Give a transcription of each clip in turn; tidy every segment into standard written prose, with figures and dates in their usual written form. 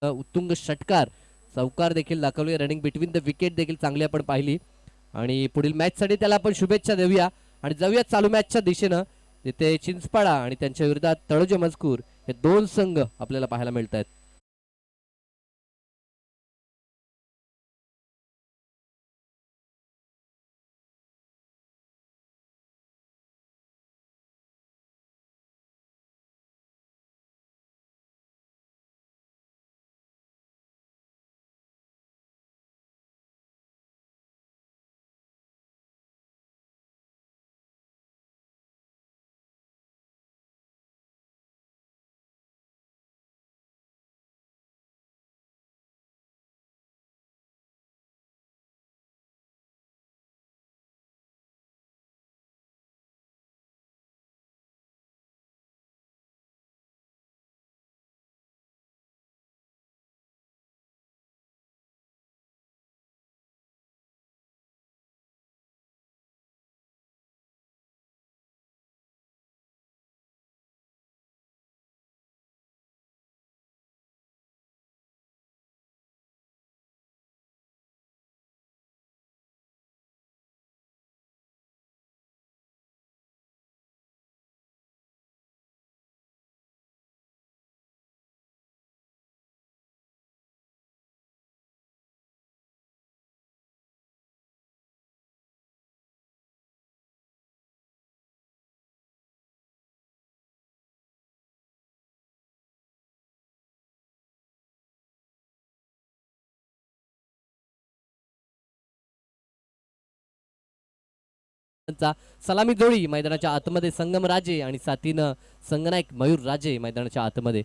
उत्तुंग षटकार चौकार देखील दाखवले. रनिंग बिटवीन द विकेट देखील चांगली आपण पाहिली आणि पुढील मॅच साठी त्याला आपण शुभेच्छा देऊया आणि जाऊया चालू मॅचच्या दिशेनं, जिथे चिंचपाडा आणि त्यांच्या विरोधात तळोजा मजकूर हे दोन संघ आपल्याला पाहायला मिळत आहेत. सलामी जोडी मैदानाच्या आतमध्ये संगम राजे आणि साथीनं संगनायक मयूर राजे मैदानाच्या आतमध्ये.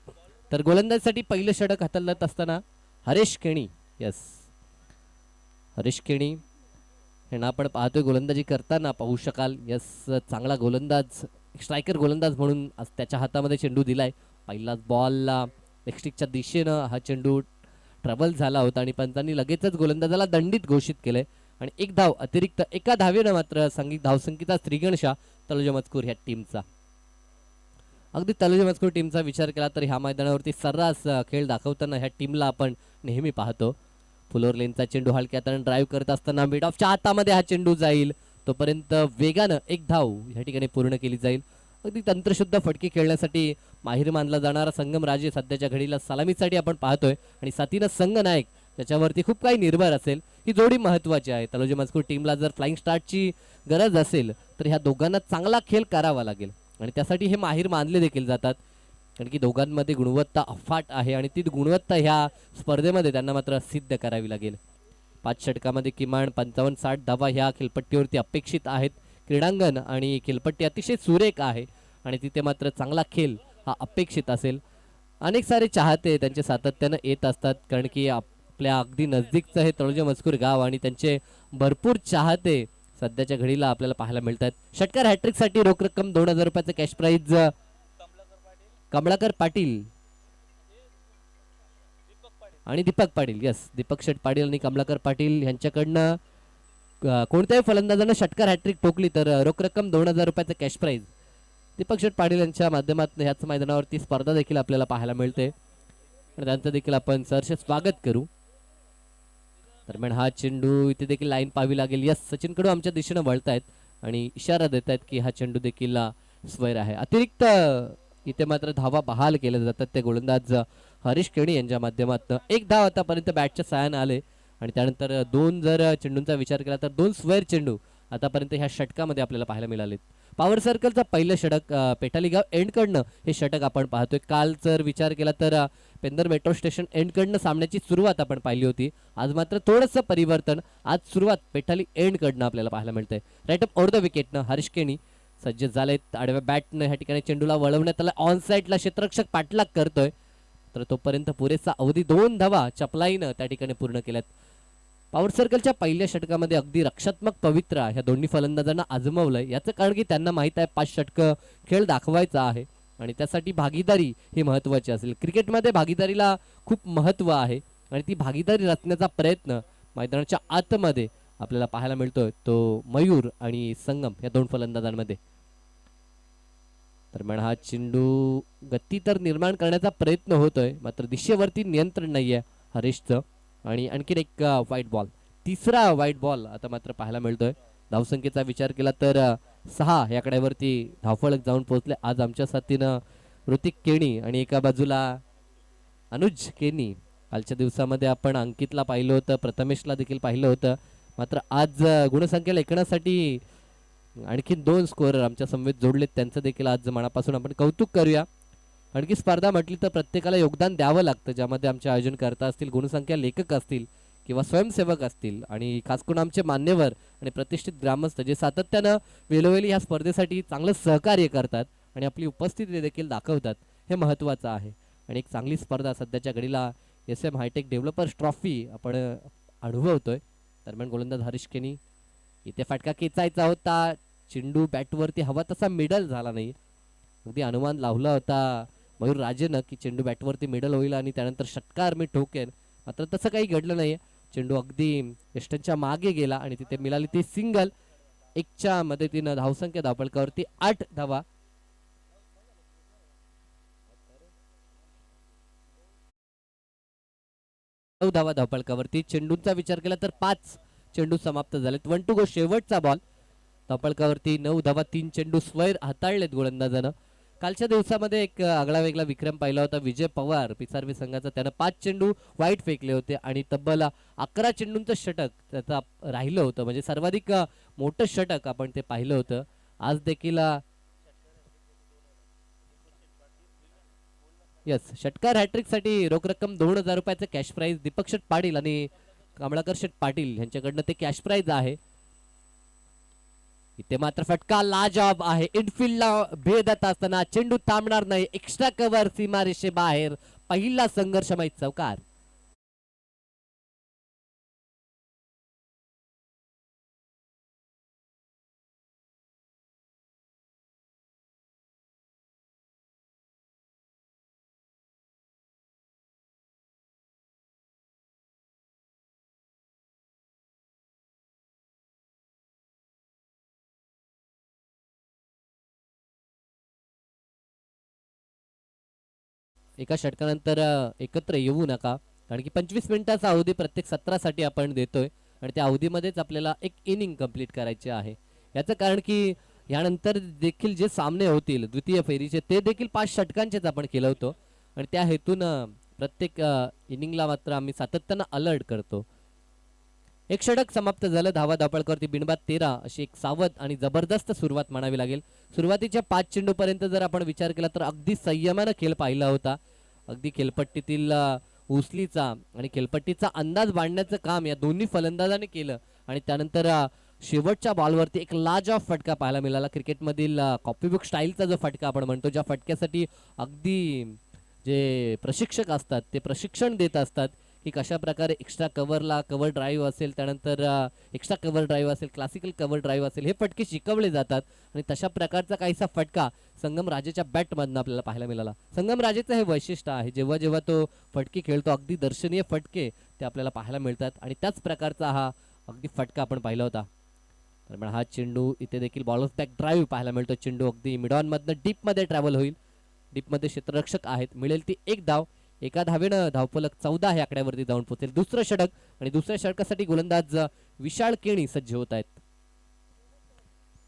तर गोलंदाजीसाठी पहिलं षटक हाताळत असताना हरेश केणी, यस हरेश केणी यांना आपण पाहतोय गोलंदाजी करताना पाहू शकाल. यस, चांगला गोलंदाज, स्ट्रायकर गोलंदाज म्हणून आज त्याच्या हातामध्ये चेंडू दिलाय. पहिलाच बॉलला लेगस्टिकच्या दिशेनं हा चेंडू ट्रबल झाला होता आणि पंचांनी लगेचच गोलंदाजाला दंडित घोषित केलंय आणि एक धाव अतिरिक्त एका धावेनं मात्र संगीत धावसंख्येचा त्रिगणशा तळोजा मजकूर ह्या टीमचा. अगदी तळोजा मजकूर टीमचा विचार केला तर ह्या मैदानावरती सर्रास खेळ दाखवताना ह्या टीमला आपण नेहमी पाहतो. फुलोर लेनचा चेंडू हलक्यात ड्राईव्ह करत असताना मिड ऑफच्या हातामध्ये हा चेंडू जाईल, तोपर्यंत वेगानं एक धाव ह्या ठिकाणी पूर्ण केली जाईल. अगदी तंत्रशुद्ध फटके खेळण्यासाठी माहिर मानला जाणारा संगम राजे सध्याच्या घडीला सलामीसाठी आपण पाहतोय आणि साथीनं संगनायक त्याच्यावरती खूप काही निर्भर असेल. ही जोडी महत्वाची आहे. तळोजा मजकूर टीमला जर फ्लाइंग स्टार्टची गरज असेल तर ह्या दोघांना चांगला खेळ करावा लागेल आणि त्यासाठी हे माहिर मानले देखील जातात, कारण की दोघांमध्ये गुणवत्ता अफाट आहे आणि ती गुणवत्ता ह्या स्पर्धेमध्ये त्यांना मात्र सिद्ध करावी लागेल. 5 षटकामध्ये किमान 55-60 धावा ह्या खेळपट्टीवरती अपेक्षित आहेत. क्रीडांगण आणि खेळपट्टी अतिशय सुरेख आहे आणि तिथे मात्र चांगला खेळ हा अपेक्षित असेल. अनेक सारे चाहते त्यांचे सातत्यानं येत असतात, कारण की आपल्या अगदी नजदीकचं हे तळोजा मजकूर गाव आणि त्यांचे भरपूर चाहते सध्याच्या घडीला आपल्याला पाहायला मिळतात. षटकार हॅट्रिकसाठी रोख रक्कम 2000 रुपयाचं कॅश प्राइज कमलाकर पाटील आणि दीपक पाटील, यस दीपक शेठ पाटील आणि कमलाकर पाटील यांच्याकडनं कोणत्याही फलंदाजानं षटकार हॅट्रिक ठोकली तर रोख रक्कम 2000 रुपयाचं कॅश प्राइज दीपक शेठ पाटील यांच्या माध्यमातून ह्याच मैदानावरती स्पर्धा देखील आपल्याला पाहायला मिळते आणि त्यांचं देखील आपण सहर्ष स्वागत करू. दरम्यान हा चेंडू इथे देखील लाईन पाहावी लागेल. यस, सचिन कडू आमच्या दिशेनं वळतायत आणि इशारा देत आहेत की हा चेंडू देखील स्वैर आहे. अतिरिक्त इथे मात्र धावा बहाल केल्या जातात ते गोलंदाज हरीश केणी यांच्या माध्यमातून. एक धाव आतापर्यंत बॅटच्या साहाय्याने आले आणि त्यानंतर 2 जर चेंडूंचा विचार केला तर 2 स्वैर चेंडू आतापर्यंत ह्या षटकामध्ये आपल्याला पाहायला मिळालेत. पॉवर सर्कलचा पहिलं षटक पेटाली गाव एंडकडनं हे षटक आपण पाहतोय. काल जर विचार केला तर पेंदर मेट्रो स्टेशन एंडकडनं सामन्याची सुरुवात आपण पाहिली होती. आज मात्र थोडंसं परिवर्तन, आज सुरुवात पेटाली एंडकडनं आपल्याला पाहायला मिळतंय. राईट अप ओव्हर द विकेटनं हरीश केणी सज्ज झालेत. आडव्या बॅटनं ह्या ठिकाणी चेंडूला वळवण्यात आला. ऑन साईडला क्षेत्ररक्षक पाठलाग करतोय तर तोपर्यंत पुरेसा अवधी 2 धावा चपलाईनं त्या ठिकाणी पूर्ण केल्यात. पॉवर सर्कलच्या पहिल्या षटकामध्ये अगदी रक्षात्मक पवित्रा ह्या दोन्ही फलंदाजांना आजमावलंय. याचं कारण की त्यांना माहित आहे 5 षटकं खेळ दाखवायचा आहे आणि त्यासाठी भागीदारी ही महत्वाची असेल. क्रिकेटमध्ये भागीदारीला खूप महत्व आहे आणि ती भागीदारी रचण्याचा प्रयत्न मैदानाच्या आतमध्ये आपल्याला पाहायला मिळतोय, तो मयूर आणि संगम या 2 फलंदाजांमध्ये. दरम्यान हा चेंडू गती तर निर्माण करण्याचा प्रयत्न होतोय, मात्र दिशेवरती नियंत्रण नाहीये हरीशचं. आणि आणखीन एक व्हाईट बॉल, तिसरा व्हाईट बॉल आता मात्र पाहायला मिळतोय. धावसंख्येचा विचार केला तर 6 या आकड्यावरती धावफलक जाऊन पोहोचले आज आमच्या साथीनं ऋतिक केणी. आणि एका बाजूला अनुज केनी. कालच्या दिवसामध्ये आपण अंकितला पाहिलं होतं, प्रथमेशला देखील पाहिलं होतं, मात्र आज गुणसंख्या लेखनासाठी आणखीन 2 स्कोअर आमच्या समवेत जोडलेत, त्यांचं देखील आज मनापासून आपण कौतुक करूया. आणखी स्पर्धा म्हटली तर प्रत्येकाला योगदान द्यावं लागतं, ज्यामध्ये आमचे आयोजनकर्ता असतील, गुणसंख्या लेखक असतील किंवा स्वयंसेवक असतील, आणि खास करून आमचे मान्यवर आणि प्रतिष्ठित ग्रामस्थ जे सातत्यानं वेळोवेळी ह्या स्पर्धेसाठी चांगलं सहकार्य करतात आणि आपली उपस्थिती देखील दाखवतात, हे महत्त्वाचं आहे. आणि एक चांगली स्पर्धा सध्याच्या घडीला SM हायटेक डेव्हलपर्स ट्रॉफी आपण अनुभवतोय. दरम्यान गोलंदाज हरीश केनी, इथे फटका खेचायचा होता, चेंडू बॅटवरती हवा तसा मिडल झाला नाही. अगदी अनुमान लावला होता मयूर राजेनं की चेंडू बॅटवरती मिडल होईल आणि त्यानंतर षटकार मी ठोकेन, मात्र तसं काही घडलं नाही. चेंडू अगदी यष्टनच्या मागे गेला आणि तिथे मिळाली ती सिंगल. 1च्या मदतीनं धावसंख्या धावफलकावरती 8 धावा. धावा धावफलकावरती. चेंडूंचा विचार केला तर 5 चेंडू समाप्त झालेत. 1 टू गो, शेवटचा बॉल. धावफलकावरती 9 धावा, 3 चेंडू स्वैर हाताळलेत गोलंदाजानं. कालच्या दिवसामध्ये एक आगळा वेगळा विक्रम पाहिला होता विजय पवार पिसारवी संघाचा, त्यानं 5 चेंडू वाईट फेकले होते आणि तब्बल 11 चेंडूंचं षटक त्याचा राहिलं होतं, म्हणजे सर्वाधिक मोठं षटक आपण ते पाहिलं होतं. आज देखील यस, षटकार हॅट्रिक साठी रोख रक्कम 2000 रुपयाचं कॅश प्राइज दीपक शेट पाटील आणि कमळाकर शेट पाटील यांच्याकडनं ते कॅश प्राइज आहे. इथे मात्र फटका लाजवाब आहे. इनफिल्डला भेदत असताना चेंडू थांबणार नाही, एक्स्ट्रा कव्हर सीमारेषे बाहेर. पहिला संघर्षमय चौकार. एका षटकानंतर एकत्र येऊ नका, कारण की 25 मिनिटाचा अवधी प्रत्येक सत्रासाठी आपण देतोय आणि त्या अवधीमध्येच आपल्याला एक इनिंग कंप्लीट करायची आहे. याचं कारण की यानंतर देखील जे सामने होतील द्वितीय फेरीचे ते देखील 5 षटकांचेच आपण केलं होतं आणि त्या हेतून प्रत्येक इनिंगला मात्र आम्ही सातत्यानं अलर्ट करतो. एक षटक समाप्त झालं. धावा धावफलकावरती बिनबाद 13 अशी एक सावध आणि जबरदस्त सुरुवात म्हणावी लागेल. सुरुवातीच्या 5 चेंडूपर्यंत जर आपण विचार केला तर अगदी संयमानं खेळ पाहिला होता. अगदी खेळपट्टीतील उचलीचा आणि खेळपट्टीचा अंदाज बांधण्याचं काम या दोन्ही फलंदाजांनी केलं आणि त्यानंतर शेवटच्या बॉलवरती एक लाजवाब फटका पाहायला मिळाला. क्रिकेटमधील कॉपीबुक स्टाईलचा जो फटका आपण म्हणतो, ज्या फटक्यासाठी अगदी जे प्रशिक्षक असतात ते प्रशिक्षण देत असतात की कशा प्रकारे एक्स्ट्रा कव्हरला कव्हर ड्राईव्ह असेल, त्यानंतर एक्स्ट्रा कव्हर ड्राईव्ह असेल, क्लासिकल कव्हर ड्राईव्ह असेल, हे फटके शिकवले जातात आणि तशा प्रकारचा काहीसा फटका संगम राजेच्या बॅटमधनं आपल्याला पाहायला मिळाला. संगम राजेचं हे वैशिष्ट्य आहे, जेव्हा जेव्हा तो फटके खेळतो अगदी दर्शनीय फटके ते आपल्याला पाहायला मिळतात आणि त्याच प्रकारचा हा अगदी फटका आपण पाहिला होता. दरम्यान हा चेंडू इथे देखील बॉल ऑफ बॅक ड्राईव्ह पाहायला मिळतो. चेंडू अगदी मिडॉनमधनं डीपमध्ये ट्रॅव्हल होईल. डीपमध्ये क्षेत्ररक्षक आहेत, मिळेल ती एक धाव. एका धावेनं धावफलक 14 ह्या आकड्यावरती जाऊन पोहोचेल. दुसरं षटक आणि दुसऱ्या षटकासाठी गोलंदाज विशाल केणी सज्ज होत आहेत.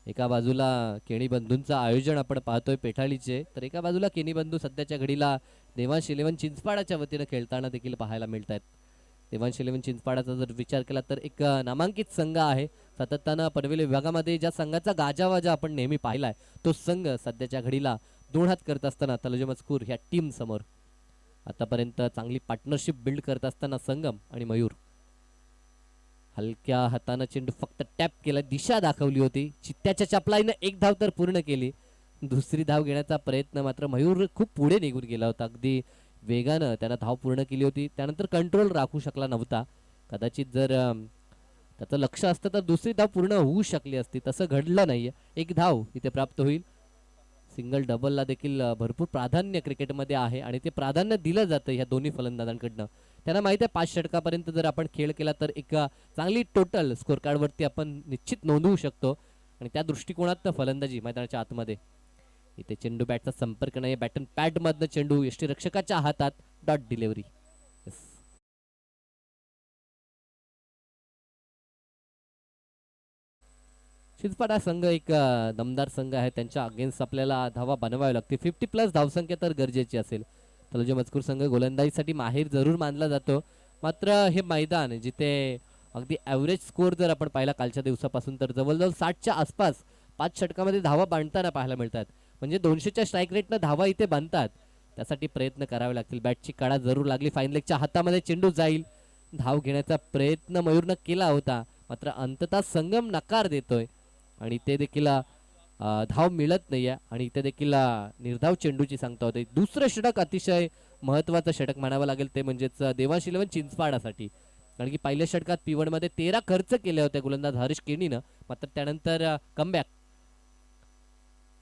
एका बाजूला केणी बंधूंचं आयोजन आपण पाहतोय पेठाळीचे, तर एका बाजूला केणी बंधू सध्याच्या घडीला देवांश 11 चिंचपाडाच्या वतीनं खेळताना देखील पाहायला मिळत आहेत. देवांश 11 चिंचपाडाचा जर विचार केला तर एक नामांकित संघ आहे. सातत्यानं पनवेल विभागामध्ये ज्या संघाचा गाजावाजा आपण नेहमी पाहिलाय तो संघ सध्याच्या घडीला 2 हात करत असताना तलज मजकूर ह्या टीम समोर आतापर्यंत चांगली पार्टनरशिप बिल्ड करत असताना संगम आणि मयूर हलक्या हातानं चेंडू फक्त टॅप केला, दिशा दाखवली होती. चित्त्याच्या चपलाईनं एक धाव तर पूर्ण केली. दुसरी धाव घेण्याचा प्रयत्न मात्र मयूर खूप पुढे निघून गेला होता. अगदी वेगानं त्यानं धाव पूर्ण केली होती. त्यानंतर कंट्रोल राखू शकला नव्हता. कदाचित जर त्याचं लक्ष असतं तर दुसरी धाव पूर्ण होऊ शकली असती, तसं घडलं नाहीये. एक धाव इथे प्राप्त होईल. सिंगल डबलला देखील भरपूर प्राधान्य क्रिकेटमध्ये आहे आणि ते प्राधान्य दिलं जातं ह्या दोन्ही फलंदाजांकडनं. त्यांना माहिती आहे 5 षटकापर्यंत जर आपण खेळ केला तर एक चांगली टोटल स्कोर कार्डवरती आपण निश्चित नोंदवू शकतो आणि त्या दृष्टिकोनात फलंदाजी मैदानाच्या आतमध्ये इथे चेंडू बॅटचा संपर्क नाही, बॅटन पॅड मधनं चेंडू यष्टीरक्षकाच्या हातात, डॉट डिलिव्हरी. चिंचपाड हा संघ एक दमदार संघ आहे, त्यांच्या अगेन्स्ट आपल्याला धावा बनवावी लागते. 50+ धावसंख्या तर गरजेची असेल. तलोजा मजकूर संघ गोलंदाजीसाठी माहीर जरूर मानला जातो, मात्र हे मैदान जिथे अगदी ॲव्हरेज स्कोअर जर आपण पाहिला कालच्या दिवसापासून तर जवळजवळ 60च्या आसपास 5 षटकामध्ये धावा बांधताना पाहायला मिळतात. म्हणजे 200च्या स्ट्राईक रेटनं धावा इथे बांधतात. त्यासाठी प्रयत्न करावे लागतील. बॅटची कडा जरूर लागली. फाईन लेगच्या हातामध्ये चेंडू जाईल. धाव घेण्याचा प्रयत्न मयूरनं केला होता, मात्र अंततः संगम नकार देतोय आणि ते देखील धाव मिळत नाहीये. आणि इथे देखील निर्धाव चेंडूची सांगता होते. दुसरं षटक अतिशय महत्वाचं षटक म्हणावं लागेल, ते म्हणजेच देवांश इलेव्हन चिंचपाडासाठी. कारण की पहिल्या षटकात P1 मध्ये 13 खर्च केले होते गोलंदाज हरीश केणीनं, मात्र त्यानंतर कमबॅक.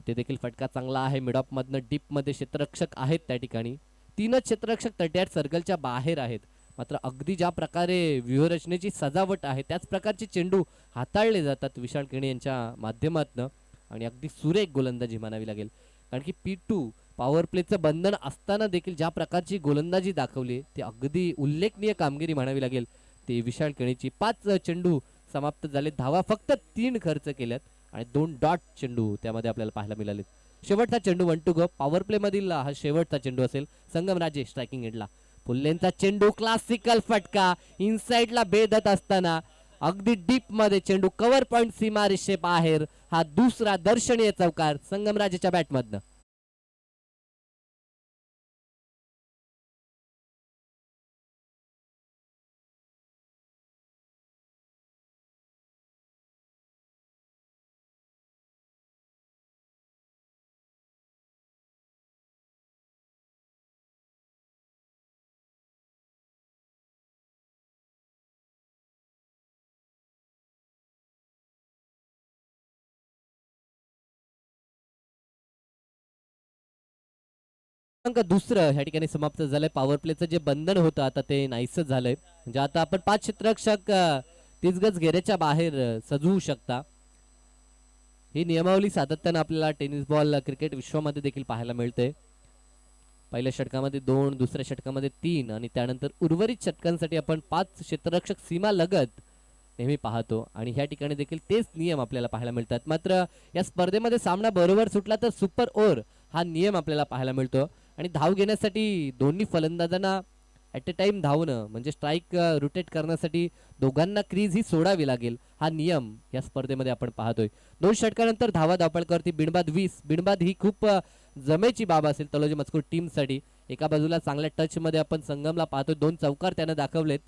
ते देखील फटका चांगला आहे. मिड ऑफ मधनं डीप मध्ये क्षेत्ररक्षक आहेत त्या ठिकाणी. 3च क्षेत्ररक्षक 38 सर्कलच्या बाहेर आहेत. मात्र अगदी ज्या प्रकारे व्यूहरचनेची सजावट आहे त्याच प्रकारचे चेंडू हाताळले जातात विशाल केणी यांच्या माध्यमातून आणि अगदी सुरेख गोलंदाजी म्हणावी लागेल. कारण की P2 पॉवर प्लेचं बंधन असताना देखील ज्या प्रकारची गोलंदाजी दाखवली ते अगदी उल्लेखनीय कामगिरी म्हणावी लागेल ते विशाल केणीची. 5 चेंडू समाप्त झाले, धावा फक्त 3 खर्च केल्यात आणि 2 डॉट चेंडू त्यामध्ये आपल्याला पाहायला मिळाले. शेवटचा चेंडू 1 टू गो. पॉवर प्ले मधील हा शेवटचा चेंडू असेल. संगमराजे स्ट्रायकिंग एंडला. फुल्लेंचा चेंडू क्लासिकल फटका इनसाइडला बेधत असताना अगदी डीप मध्ये चेंडू कव्हर पॉइंट सीमारेषे बाहेर. हा दुसरा दर्शनीय चौकार संगमराजेच्या बॅटमधनं. दुसरं ह्या ठिकाणी समाप्त झालंय. पॉवर प्लेचं जे बंधन होतं आता ते नाहीसं झालंय. म्हणजे आता आपण 5 क्षेत्ररक्षक 30 गज घेऱ्याच्या बाहेर सजवू शकता. ही नियमावली सातत्यानं आपल्याला टेनिस बॉल क्रिकेट विश्वामध्ये देखील पाहायला मिळते. पहिल्या षटकामध्ये 2, दुसऱ्या षटकामध्ये 3 आणि त्यानंतर उर्वरित षटकांसाठी आपण 5 क्षेत्ररक्षक सीमा लगत नेहमी पाहतो आणि ह्या ठिकाणी देखील तेच नियम आपल्याला पाहायला मिळतात. मात्र या स्पर्धेमध्ये सामना बरोबर सुटला तर सुपर ओव्हर हा नियम आपल्याला पाहायला मिळतो आणि धाव घेण्यासाठी दोन्ही फलंदाजांना ॲट अ टाइम धावणं म्हणजे स्ट्राईक रोटेट करण्यासाठी दोघांना क्रीज ही सोडावी लागेल. हा नियम या स्पर्धेमध्ये आपण पाहतोय. 2 षटकानंतर धावा धावपळकरती बिनबाद 20. बिनबाद ही खूप जमेची बाब असेल तलोजी मजकूर टीमसाठी. एका बाजूला चांगल्या टच मध्ये आपण संगमला पाहतोय. 2 चौकार त्यानं दाखवलेत.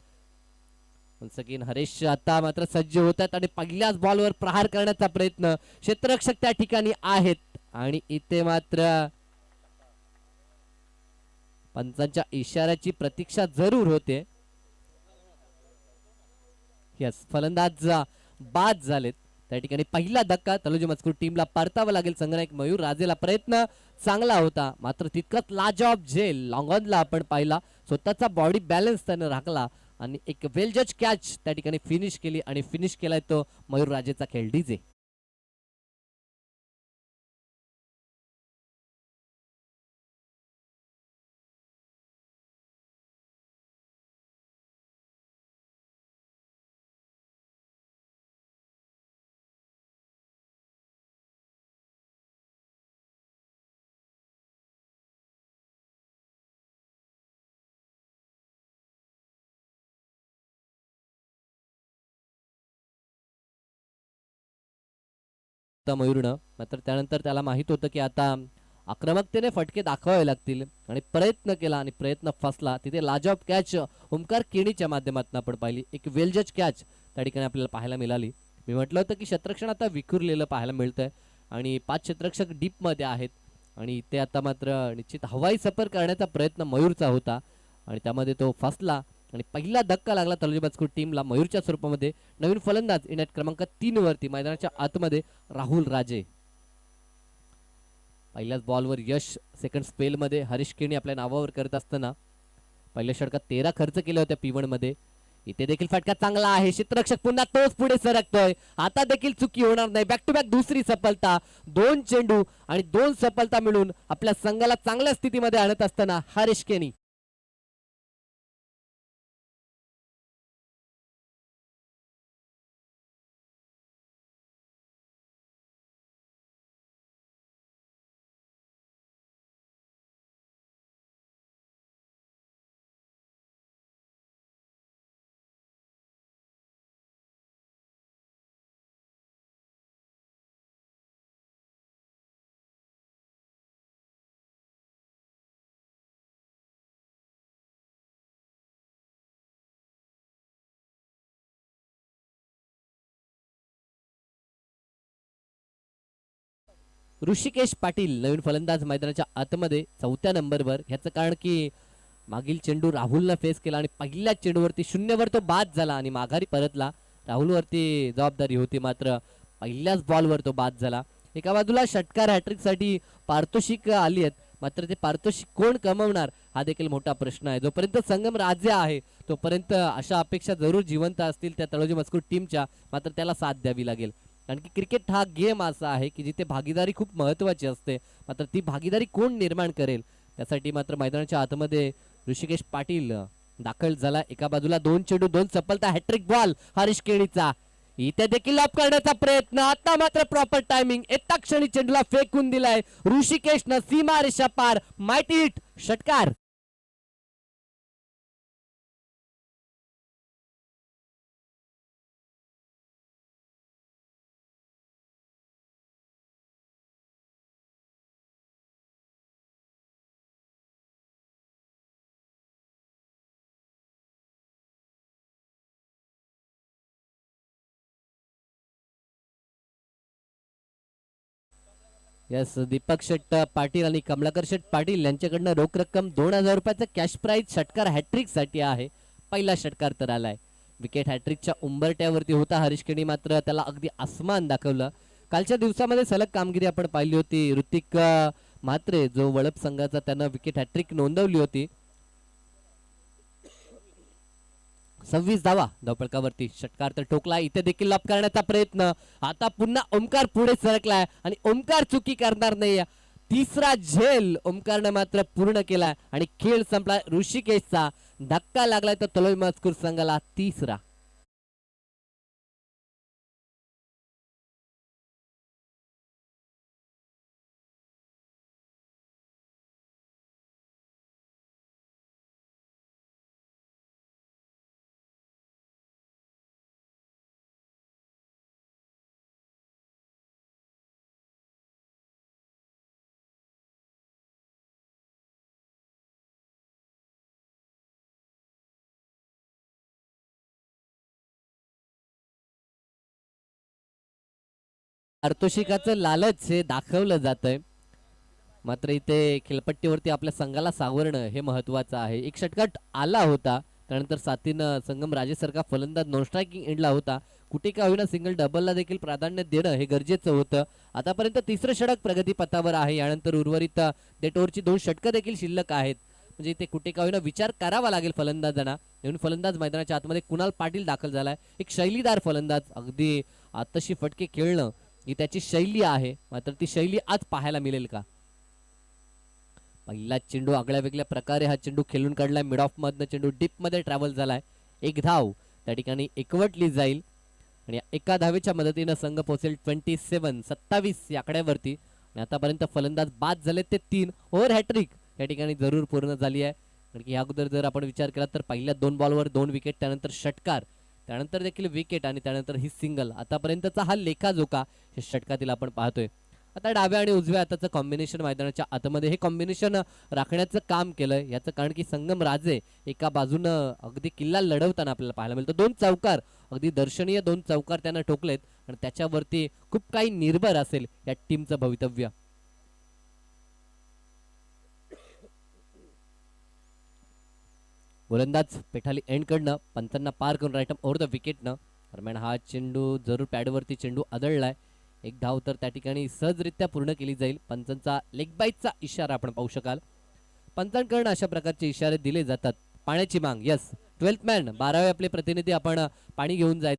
सगळीन हरेश आता मात्र सज्ज होतात आणि पहिल्याच बॉलवर प्रहार करण्याचा प्रयत्न. क्षेत्ररक्षक त्या ठिकाणी आहेत आणि इथे मात्र पंचांच्या इशाऱ्याची प्रतीक्षा जरूर होते. यस, फलंदाज बाद झालेत त्या ठिकाणी. पहिला धक्का तलोजी मजकूर टीमला परतावा लागेल. संघनायक मयूर राजेला प्रयत्न चांगला होता, मात्र तितकंच लाजॉब झेल लॉंग ऑनला आपण पाहिला. स्वतःचा बॉडी बॅलन्स त्यानं राखला आणि एक वेल जज कॅच त्या ठिकाणी फिनिश केली आणि फिनिश केलाय तो मयूर राजेचा खेळ. डीजे मयूरनं, मात्र त्यानंतर त्याला माहित होतं की आता आक्रमकतेने फटके दाखवावे लागतील आणि प्रयत्न केला आणि प्रयत्न फसला. तिथे लाजॉब कॅच ओमकार केणीच्या माध्यमातून आपण पाहिली. एक वेल जज कॅच त्या ठिकाणी आपल्याला पाहायला मिळाली. मी म्हटलं होतं की क्षेत्ररक्षण आता विखुरलेलं पाहायला मिळतंय आणि 5 क्षेत्ररक्षक डीप मध्ये आहेत आणि इथे आता मात्र निश्चित हवाई सफर करण्याचा प्रयत्न मयूरचा होता आणि त्यामध्ये तो फसला आणि पहिला धक्का लागला तलोजी मजकूर टीमला मयूरच्या स्वरूपामध्ये. नवीन फलंदाज इनिंग क्रमांक 3 वरती मैदानाच्या आतमध्ये राहुल राजे. पहिल्याच बॉलवर यश सेकंड स्पेल मध्ये हरीश केणी आपल्या नावावर करत असताना पहिल्या षटकात 13 खर्च केले होते P1 मध्ये. इथे देखील फटका चांगला आहे. क्षेत्ररक्षक पुन्हा तोच पुढे सरकतोय. आता देखील चुकी होणार नाही. बॅक टू बॅक दुसरी सफलता. 2 चेंडू आणि 2 सफलता मिळून आपल्या संघाला चांगल्या स्थितीमध्ये आणत असताना हरीश केनी. ऋषिकेश पाटील नवीन फलंदाज मैदानाच्या आतमध्ये 4थ्या नंबरवर. ह्याचं कारण की मागील चेंडू राहुलनं फेस केला आणि पहिल्या चेंडूवरती 0वर तो बाद झाला आणि माघारी परतला. राहुलवरती जबाबदारी होती, मात्र पहिल्याच बॉलवर तो बाद झाला. एका बाजूला षटकार हॅट्रिकसाठी पारितोषिक आली आहेत, मात्र ते पारितोषिक कोण कमवणार हा देखील मोठा प्रश्न आहे. जोपर्यंत संगम राज्य आहे तोपर्यंत अशा अपेक्षा जरूर जिवंत असतील त्या तळोजी मजकूर टीमच्या, मात्र त्याला साथ द्यावी लागेल. कारण की क्रिकेट हा गेम असा आहे की जिथे भागीदारी खूप महत्त्वाची असते, मात्र ती भागीदारी कोण निर्माण करेल त्यासाठी मात्र मैदानाच्या आतमध्ये ऋषिकेश पाटील दाखल झाला. एका बाजूला 2 चेंडू 2 सफलता. हॅट्रिक बॉल हरीश केणीचा. इथे देखील लॉप करण्याचा प्रयत्न. आता मात्र प्रॉपर टायमिंग. एका क्षणी चेंडूला फेकून दिलाय ऋषिकेशनं सीमा रेषा पार. माइटी हिट, षटकार. यस, दीपक शेट पाटील आणि कमलाकर शेट पाटील यांच्याकडनं रोख रक्कम 2000 रुपयाचा कॅश प्राइज षटकार हॅट्रिक साठी आहे. पहिला षटकार तर आलाय. विकेट हॅट्रिकच्या उंबरट्यावरती होता हरीश केणी, मात्र त्याला अगदी आसमान दाखवलं. कालच्या दिवसामध्ये सलग कामगिरी आपण पाहिली होती. ऋतिक म्हात्रे जो वळप संघाचा त्यानं विकेट हॅट्रिक नोंदवली होती. 26 धावा धावपळकावरती. षटकार तर ठोकला. इथे देखील लॉप करण्याचा प्रयत्न. आता पुन्हा ओमकार पुढे सरकलाय आणि ओमकार चुकी करणार नाही. तिसरा झेल ओमकारने मात्र पूर्ण केलाय आणि खेळ संपला. ऋषिकेशचा धक्का लागलाय तर तलोई मजकूर संघाला तिसरा. पारितोषिकाचं लालच हे दाखवलं जातंय, मात्र इथे खेळपट्टीवरती आपल्या संघाला सावरणं हे महत्वाचं आहे. एक षटकार आला होता, त्यानंतर साथीनं संगम राजेसारखा फलंदाज नॉन स्ट्रायकिंग एंडला होता. कुठे का होईना सिंगल डबलला देखील प्राधान्य देणं हे गरजेचं होतं. आतापर्यंत तिसरं षटक प्रगतीपथावर आहे. यानंतर उर्वरित डेट ओव्हरची 2 षटकं देखील शिल्लक आहेत. म्हणजे इथे कुठे का होईना विचार करावा लागेल फलंदाजांना. नवीन फलंदाज मैदानाच्या आतमध्ये कुणाल पाटील दाखल झालाय. एक शैलीदार फलंदाज, अगदी आतशी फटके खेळणं ही त्याची शैली आहे, मात्र ती शैली आज पाहायला मिळेल का? पहिला चेंडू आगळ्या वेगळ्या प्रकारे हा चेंडू खेळून काढलाय. मिड ऑफ मधनं चेंडू डीप मध्ये ट्रॅव्हल झालाय. एक धाव त्या ठिकाणी एकवटली जाईल आणि एका धावेच्या मदतीनं संघ पोहोचेल 27 या आकड्यावरती. आणि आतापर्यंत फलंदाज बाद झाले ते 3. ओव्हर हॅट्रिक या ठिकाणी जरूर पूर्ण झाली आहे. कारण की या अगोदर जर आपण विचार केला तर पहिल्या 2 बॉलवर 2 विकेट, त्यानंतर षटकार, त्यानंतर देखील विकेट आणि त्यानंतर ही सिंगल. आतापर्यंतचा हा लेखाजोखा हे षटकातील आपण पाहतोय. आता डाव्या आणि उजव्या हाताचं कॉम्बिनेशन मैदानाच्या आतमध्ये हे कॉम्बिनेशन राखण्याचं काम केलंय. याचं कारण की संगम राजे एका बाजूनं अगदी किल्ला लढवताना आपल्याला पाहायला मिळतं. 2 चौकार, अगदी दर्शनीय 2 चौकार त्यानं ठोकलेत आणि त्याच्यावरती खूप काही निर्भर असेल या टीमचं भवितव्य. गोलंदाज पेठाली एंड कडनं पंचांना पार करून राईट ओव्हर द विकेटनं. दरम्यान हा चेंडू जरूर पॅडवरती चेंडू आदळलाय. एक धाव तर त्या ठिकाणी सहजरित्या पूर्ण केली जाईल. पंचांचा लेग बाईटचा इशारा आपण पाहू शकाल. पंचांकडनं अशा प्रकारचे इशारे दिले जातात. पाण्याची मांग. यस, 12th मॅन 12वे आपले प्रतिनिधी आपण पाणी घेऊन जायचं.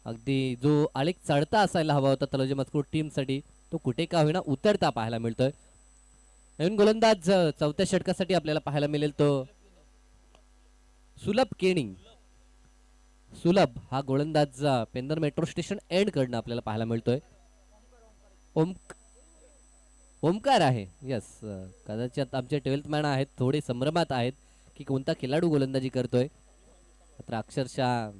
अगदी जो आलेख चढता असायला हवा होता तलोजी मजकूर टीमसाठी, तो कुठे का होईना उतरता पाहायला मिळतोय. नवीन गोलंदाज चौथ्या षटकासाठी आपल्याला पाहायला मिळेल तो सुलभ केणी. सुलभ हा गोलंदाज पेंदर मेट्रो स्टेशन एंड कडनं आपल्याला पाहायला मिळतोय. ओमकार आहे. यस, कदाचित आमचे 12th मॅन आहेत, थोडे संभ्रमात आहेत की कोणता खेळाडू गोलंदाजी करतोय. मात्र अक्षरशः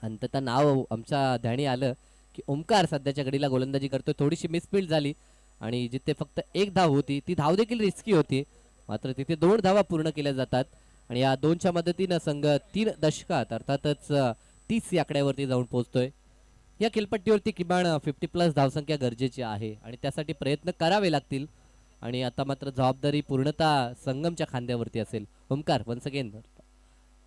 अंततः नाव आमच्या ध्यानी आलं की ओमकार सध्याच्या घडीला गोलंदाजी करतोय. थोडीशी मिसफील्ड झाली आणि जिथे फक्त एक धाव होती ती धाव देखील रिस्की होती, मात्र तिथे 2 धावा पूर्ण केल्या जातात आणि या 2च्या मदतीनं संघ 3 दशकात अर्थातच 30 या आकड्यावरती जाऊन पोहोचतोय. या खेळपट्टीवरती किमान 50+ धावसंख्या गरजेची आहे आणि त्यासाठी प्रयत्न करावे लागतील आणि आता मात्र जबाबदारी पूर्णतः संगमच्या खांद्यावरती असेल. Omkar once again.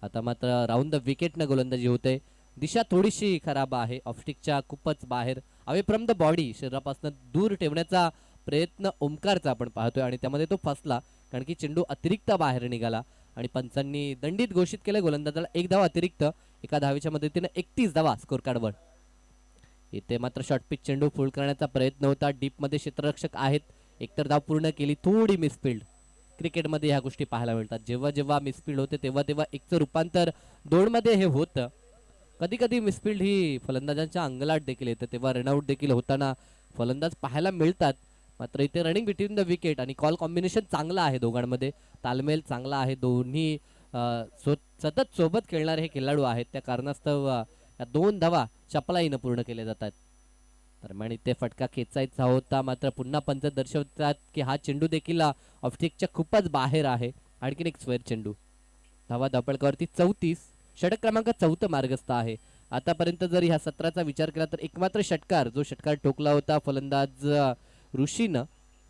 आता मात्र राऊंड द विकेटनं गोलंदाजी होते. दिशा थोडीशी खराब आहे, ऑफस्टिकच्या खूपच बाहेर, अवे फ्रॉम द बॉडी, शरीरापासून दूर ठेवण्याचा प्रयत्न ओमकारचा आपण पाहतोय आणि त्यामध्ये तो फसला कारण की चेंडू अतिरिक्त बाहेर निघाला आणि पंचांनी दंडित घोषित केलं गोलंदाजाला 1 धाव अतिरिक्त. एका धावेच्या मदतीने 31 धावा स्कोर कार्डवर. इथे मात्र शॉर्ट पिच चेंडू फुल करण्याचा प्रयत्न होता. डीप मध्ये क्षेत्ररक्षक आहेत, एकतर धाव पूर्ण केली, थोडी मिसफिल्ड. क्रिकेटमध्ये ह्या गोष्टी पाहायला मिळतात, जेव्हा जेव्हा मिसफिल्ड होते तेव्हा तेव्हा एकचं रूपांतर 2 मध्ये हे होतं. कधी कधी मिसफिल्ड ही फलंदाजांच्या अंगलाट देखील येते, तेव्हा रनआउट देखील होताना फलंदाज पाहायला मिळतात. मात्र इथे रनिंग बिटवीन द विकेट आणि कॉल कॉम्बिनेशन चांगला आहे, दोघांमध्ये तालमेल चांगला आहे. दोन्ही सतत सोबत खेळणारे हे खेळाडू आहेत, त्या कारणास्तव या 2 धावा चपलाईनं पूर्ण केल्या जातात. दरम्यान इथे फटका खेचायचा होता, मात्र पुन्हा पंच दर्शवतात की हा चेंडू देखील ऑफस्टिकच्या खूपच बाहेर आहे. आणखीन एक स्क्वेअर चेंडू. धावा धावपळकावरती 34, षटक क्रमांक 4 मार्गस्थ आहे. आतापर्यंत जर ह्या सत्राचा विचार केला तर एकमात्र षटकार, जो षटकार ठोकला होता फलंदाज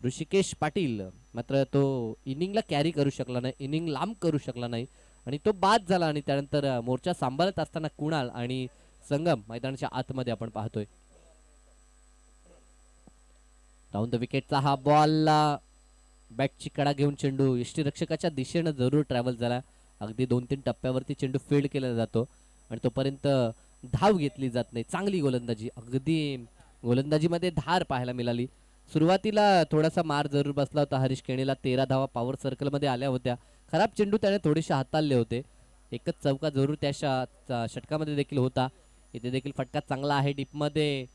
ऋषिकेश पाटील, मात्र तो इनिंगला कॅरी करू शकला नाही, इनिंग लांब करू शकला नाही आणि तो बाद झाला. आणि त्यानंतर मोर्चा सांभाळत असताना कुणाल आणि संगम मैदानाच्या आतमध्ये आपण पाहतोय. राऊंड द विकेटचा हा बॉल, बॅटची कडा घेऊन चेंडू यष्टीरक्षकाच्या दिशेनं जरूर ट्रॅव्हल झाला. अगदी 2-3 टप्प्यावरती चेंडू फील्ड केला जातो आणि तोपर्यंत धाव घेतली जात नाही. चांगली गोलंदाजी, अगदी गोलंदाजीमध्ये धार पाहायला मिळाली. सुरुवातीला थोडासा मार जरूर बसला होता हरीश केणीला, 13 धावा पॉवर सर्कलमध्ये आल्या होत्या. खराब चेंडू त्याने थोडेसे हाताळले होते. एकच चौका जरूर त्या षटकामध्ये देखील होता. इथे देखील फटका चांगला आहे, डीपमध्ये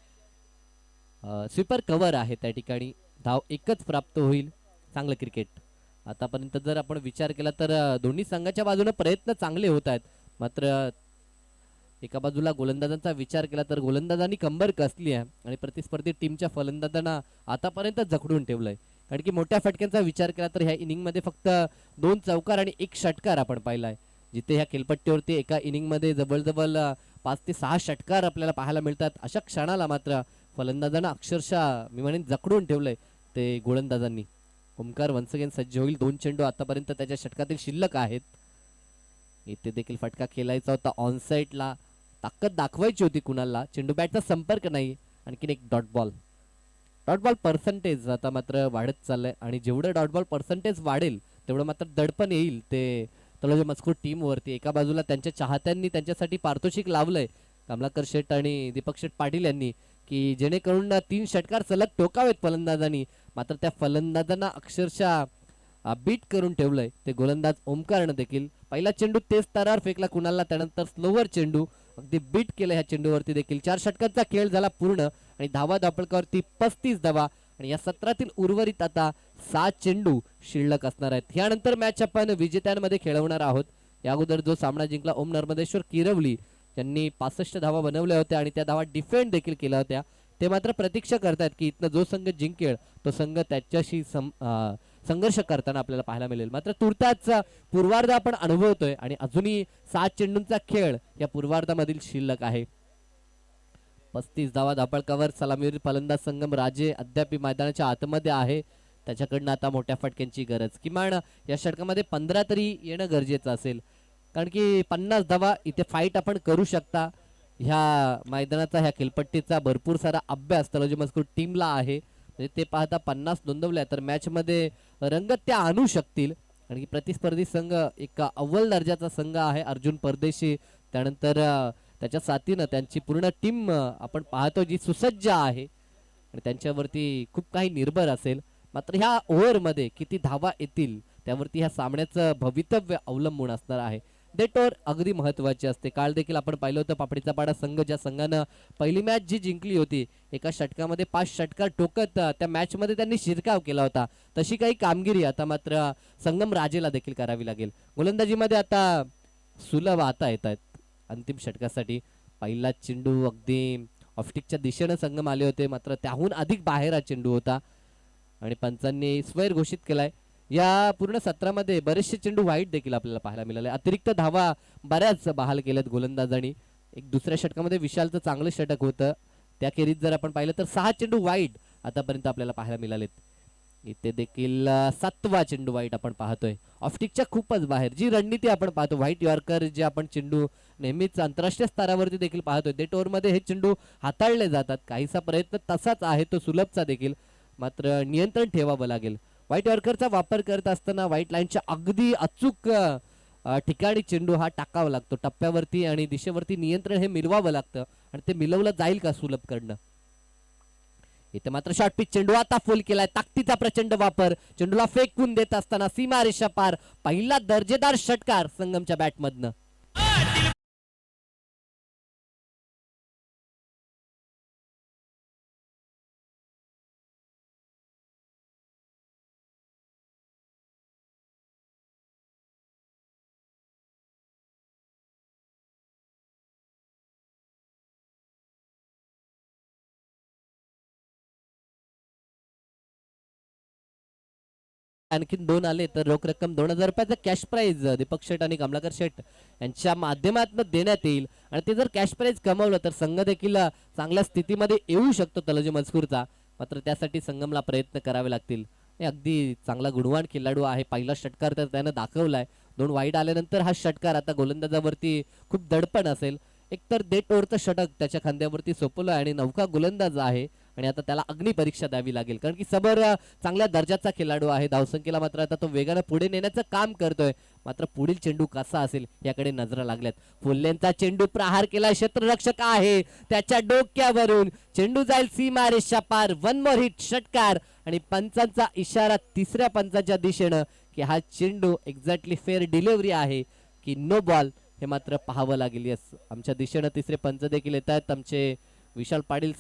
स्वीपर कव्हर आहे, त्या ठिकाणी धाव एकच प्राप्त होईल. चांगलं क्रिकेट. आतापर्यंत जर आपण विचार केला तर दोन्ही संघाच्या बाजूने प्रयत्न चांगले होत आहेत. मात्र एका बाजूला गोलंदाजांचा विचार केला तर गोलंदाजांनी कंबर कसली आहे आणि प्रतिस्पर्धी टीमच्या फलंदाजांना आतापर्यंत जखडून ठेवलंय. कारण की मोठ्या फटक्यांचा विचार केला तर ह्या इनिंगमध्ये फक्त 2 चौकार आणि 1 षटकार आपण पाहिलाय. जिथे ह्या खेळपट्टीवरती एका इनिंगमध्ये जवळजवळ 5 ते 6 षटकार आपल्याला पाहायला मिळतात. अशा क्षणाला मात्र फलंदाजांना अक्षरशः मी म्हणेन जखडून ठेवलंय ते गोलंदाजांनी. ओमकार वन्स अगेन सज्ज होईल. 2 चेंडू आतापर्यंत त्याच्या षटकातील शिल्लक आहेत. इथे देखील फटका खेळायचा होता ऑन साईडला. ताकद दाखवायची होती कुणाला. चेंडू बॅटचा संपर्क नाही. आणखीन एक dot ball. Dot ball percentage आता मात्र वाढत चाललंय आणि जेवढं डॉट बॉल पर्सेंटेज वाढेल तेवढं मात्र दडपण येईल ते तळोजा मजकूर टीम वरती. एका बाजूला त्यांच्या चाहत्यांनी त्यांच्यासाठी पारितोषिक लावलंय कमलाकर शेठ आणि दीपक शेठ पाटील यांनी की जेणेकरून 3 षटकार सलग टोकावेत फलंदाजांनी. मात्र त्या फलंदाजांना अक्षरशः बीट करून ठेवलंय ते गोलंदाज ओमकारनं देखील. पहिला चेंडू तेज तारावर फेकला कुणाला. त्यानंतर स्लोवर चेंडू अगदी बीट केलं ह्या चेंडूवरती देखील. 4 षटकांचा खेळ झाला पूर्ण आणि धावा धापळकावरती 35 धावा आणि या सत्रातील उर्वरित आता 7 चेंडू शिल्लक असणार आहेत. यानंतर मॅच आपण विजेत्यांमध्ये खेळवणार आहोत. या अगोदर जो सामना जिंकला ओम नर्मदेश्वर किरवली यांनी 65 धावा बनवल्या होत्या आणि त्या धावा डिफेंड देखील केल्या होत्या. ते मात्र प्रतीक्षा करतायत की इथनं जो संघ जिंकेल तो संघ त्याच्याशी संघर्ष करताना आपल्याला पाहायला मिळेल. मात्र तुर्तास पूर्वार्ध आपण अनुभवतोय आणि अजूनही 7 चेंडूंचा खेळ या पूर्वार्धामधील शिल्लक आहे. 35 धावा धापळकावर सलामीवीर फलंदाज संगम राजे अद्याप मैदानाच्या आतमध्ये आहे. त्याच्याकडनं आता मोठ्या फटक्यांची गरज. किमान या षटकामध्ये 15 तरी येणं गरजेचं असेल. कारण की 50 धावा इथे फाईट आपण करू शकता. ह्या मैदानाचा ह्या खेळपट्टीचा भरपूर सारा अभ्यास तळोजा मजकूर टीमला आहे. म्हणजे ते पाहता 50 नोंदवल्या तर मॅच मध्ये रंगत त्या आणू शकतील. आणि प्रतिस्पर्धी संघ एक अव्वल दर्जाचा संघ आहे अर्जुन परदेशी. त्यानंतर त्याच्या साथीनं त्यांची पूर्ण टीम आपण पाहतो जी सुसज्ज आहे आणि त्यांच्यावरती खूप काही निर्भर असेल. मात्र ह्या ओव्हरमध्ये किती धावा येतील त्यावरती ह्या सामन्याचं भवितव्य अवलंबून असणार आहे. डेट ओव्हर अगदी महत्वाची असते. काल देखील आपण पाहिलं होतं पापडीचा पाडा संघ ज्या संघानं पहिली मॅच जी जिंकली होती एका षटकामध्ये 5 षटकार टोकत त्या मॅच मध्ये त्यांनी शिरकाव केला होता. तशी काही कामगिरी आता मात्र संगम राजेला देखील करावी लागेल. गोलंदाजीमध्ये आता सुलभ आता येत आहेत अंतिम षटकासाठी. पहिला चेंडू अगदी ऑफस्टिकच्या दिशेनं संगम आले होते. मात्र त्याहून अधिक बाहेर हा चेंडू होता आणि पंचांनी स्वैर घोषित केलाय. या पूर्ण सत्रामध्ये बरेचसे चेंडू वाईट देखील आपल्याला पाहायला मिळाले. अतिरिक्त धावा बऱ्याच बहाल केल्यात गोलंदाजांनी. एक दुसऱ्या षटकामध्ये विशालचं चांगलं षटक होतं. त्याखेरीज जर आपण पाहिलं तर 6 चेंडू वाईट आतापर्यंत आपल्याला पाहायला मिळालेत. इथे देखील 7वा चेंडू वाईट आपण पाहतोय. ऑफस्टिकच्या खूपच बाहेर जी रणनीती आपण पाहतो व्हाईट यॉर्कर जे आपण चेंडू नेहमीच आंतरराष्ट्रीय स्तरावरती देखील पाहतोय. डेट ओव्हरमध्ये हे चेंडू हाताळले जातात. काहीसा प्रयत्न तसाच आहे तो सुलभचा देखील. मात्र नियंत्रण ठेवावं लागेल. व्हाईट यॉर्करचा वापर करत असताना व्हाईट लाईनच्या अगदी अचूक ठिकाणी चेंडू हा टाकावा लागतो. टप्प्यावरती आणि दिशेवरती नियंत्रण हे मिळवावं लागतं आणि ते मिळवलं जाईल का सुलभकडनं. इथे मात्र शॉर्ट पिच चेंडू आता फुल केलाय. ताकदीचा प्रचंड वापर. चेंडूला फेकून देत असताना सीमारेषा पार पहिला दर्जेदार षटकार संगमच्या बॅटमधनं. आणखीन 2 आले तर रोख रक्कम 2000 रुपयाचा कॅश प्राइज दीपक शेठ आणि कमलाकर शेठ यांच्या माध्यमातून देण्यात येईल. आणि ते जर कॅश प्राइज कमावलं तर संघ देखील चांगल्या स्थितीमध्ये येऊ शकतो तळोजा मजकूरचा. मात्र त्यासाठी संगमला प्रयत्न करावे लागतील. अगदी चांगला गुणवान खेळाडू आहे. पहिला षटकार तर त्यानं दाखवलाय. 2 वाईट आल्यानंतर हा षटकार आता गोलंदाजावरती खूप दडपण असेल. एकतर डेट ओव्हरचं षटक त्याच्या खांद्यावरती सोपवलं आणि नौका गोलंदाज आहे आणि आता त्याला अग्नी परीक्षा द्यावी लागेल. कारण की सबर चांगल्या दर्जाचा खेळाडू आहे. धावसंख्येला मात्र आता तो वेगानं पुढे नेण्याचं काम करतोय. मात्र पुढील चेंडू कसा असेल याकडे नजरा लागल्यात. फुल्लेंचा चेंडू प्रहार केला. क्षेत्ररक्षक आहे त्याच्या डोक्यावरून चेंडू जाईल सीमारेषा पार. 1 मोर हिट षटकार आणि पंचांचा इशारा तिसऱ्या पंचाच्या दिशेनं की हा चेंडू एक्झॅक्टली फेअर डिलिव्हरी आहे की नो बॉल हे मात्र पाहावं लागेल. यस आमच्या दिशेनं तिसरे पंच देखील येत आहेत. आमचे विशाल पाटील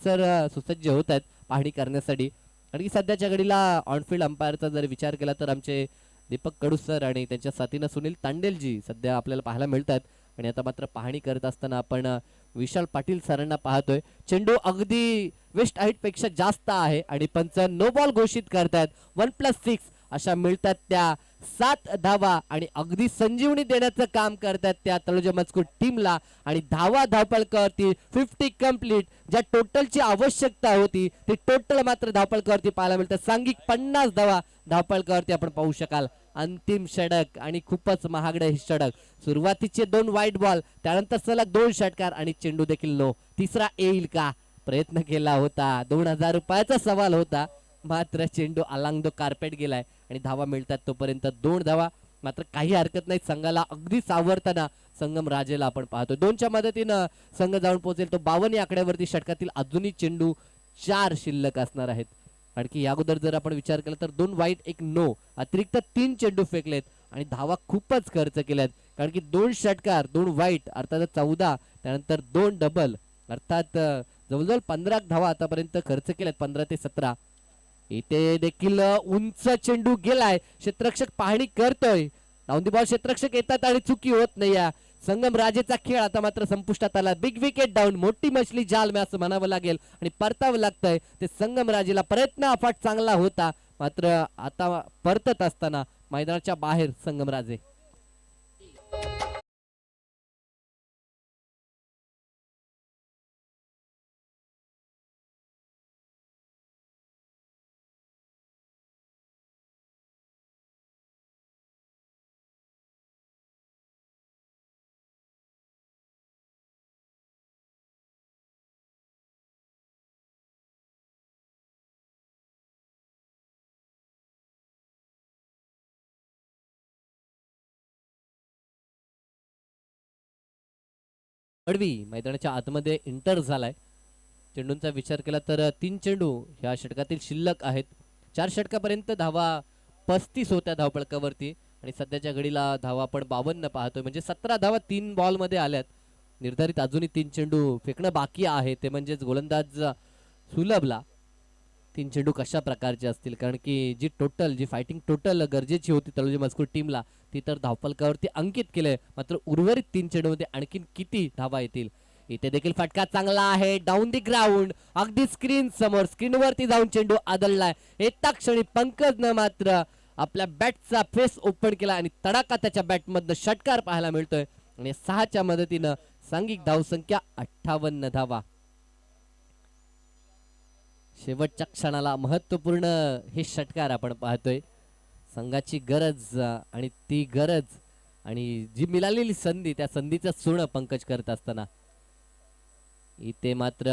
सर सुसज्ज होत आहेत पाहणी करण्यासाठी. कारण की सध्याच्या घडीला ऑनफिल्ड अंपायरचा जर विचार केला तर आमचे दीपक कडू सर आणि त्यांच्या साथीनं सुनील तांडेलजी सध्या आपल्याला पाहायला मिळतात. आणि आता मात्र पाहणी करत असताना आपण विशाल पाटील सरांना पाहतोय. चेंडू अगदी वेस्ट हाईट पेक्षा जास्त आहे आणि पंच नो बॉल घोषित करतात. 1+6 अशा मिळतात त्या 7 धावा आणि अगदी संजीवनी देण्याचं काम करतात त्या तळोजा मजकूर टीमला. आणि धावपळकावरती 50 कंप्लीट, ज्या टोटलची आवश्यकता होती ती टोटल मात्र धावपळकावरती पाहायला मिळतं. सांघिक 50 धावा धावपळकावरती आपण पाहू शकाल. अंतिम षटक आणि खूपच महागडे हे षटक. सुरुवातीचे 2 वाईट बॉल, त्यानंतर सलग 2 षटकार आणि चेंडू देखील नो. तिसरा येईल का, प्रयत्न केला होता, 2000 रुपयाचा सवाल होता, मात्र चेंडू अलांग द कार्पेट गेलाय आणि धावा मिळतात तोपर्यंत 2 धावा. मात्र काही हरकत नाही, संघाला अगदी सावरताना संगम राजेला आपण पाहतो. 2च्या मदतीनं संघ जाऊन पोहोचेल. तो 52 आकड्यावरती षटकातील अजूनही चेंडू 4 शिल्लक असणार आहेत. आणखी या अगोदर जर आपण विचार केला तर 2 वाईट 1 नो, अतिरिक्त 3 चेंडू फेकलेत आणि धावा खूपच खर्च केल्यात. कारण की 2 षटकार, 2 वाईट अर्थात 14, त्यानंतर 2 डबल अर्थात जवळजवळ 15 धावा आतापर्यंत खर्च केल्यात, 15 ते 17. इथे देखील उंच चेंडू गेलाय, क्षेत्ररक्षक पाहणी करतोय. डाऊन दी बॉल क्षेत्ररक्षक येतात आणि चुकी होत नाही. या संगम राजेचा खेळ आता मात्र संपुष्टात आला. बिग विकेट डाऊन, मोठी मछली जाल में असं म्हणावं लागेल आणि परतावं लागतंय ते संगम राजेला. प्रयत्न अफाट चांगला होता, मात्र आता परतत असताना मैदानाच्या बाहेर संगम राजे. अडवी मैदानाच्या आतमध्ये इंटर झालाय. चेंडूंचा विचार केला तर 3 चेंडू ह्या षटकातील शिल्लक आहेत. 4 षटकापर्यंत धावा 35 होत्या धावपळकावरती आणि सध्याच्या घडीला धावा आपण 52 पाहतोय. म्हणजे 17 धावा 3 बॉल मध्ये आल्यात. निर्धारित अजूनही 3 चेंडू फेकणं बाकी आहे, ते म्हणजेच गोलंदाज सुलभला 3 चेंडू कशा प्रकारचे असतील. कारण की जी फायटिंग टोटल गरजेची होती तळोजा मजकूर टीमला ती तर धावपलकावरती अंकित केलंय. मात्र उर्वरित 3 चेंडूमध्ये आणखीन किती धावा येतील. इथे देखील फटका चांगला आहे, डाऊन दी ग्राउंड, अगदी स्क्रीन समोर, स्क्रीनवरती जाऊन चेंडू आदळलाय. येता क्षणी पंकजनं मात्र आपल्या बॅटचा फेस ओपन केला आणि तडाखा त्याच्या बॅटमधनं षटकार पाहायला मिळतोय. आणि 6च्या मदतीनं सांघिक धावसंख्या 58 धावा. शेवटच्या क्षणाला महत्वपूर्ण हे षटकार आपण पाहतोय. संघाची गरज आणि ती गरज आणि जी मिळालेली संधी, त्या संधीचं सोनं पंकज करत असताना इथे मात्र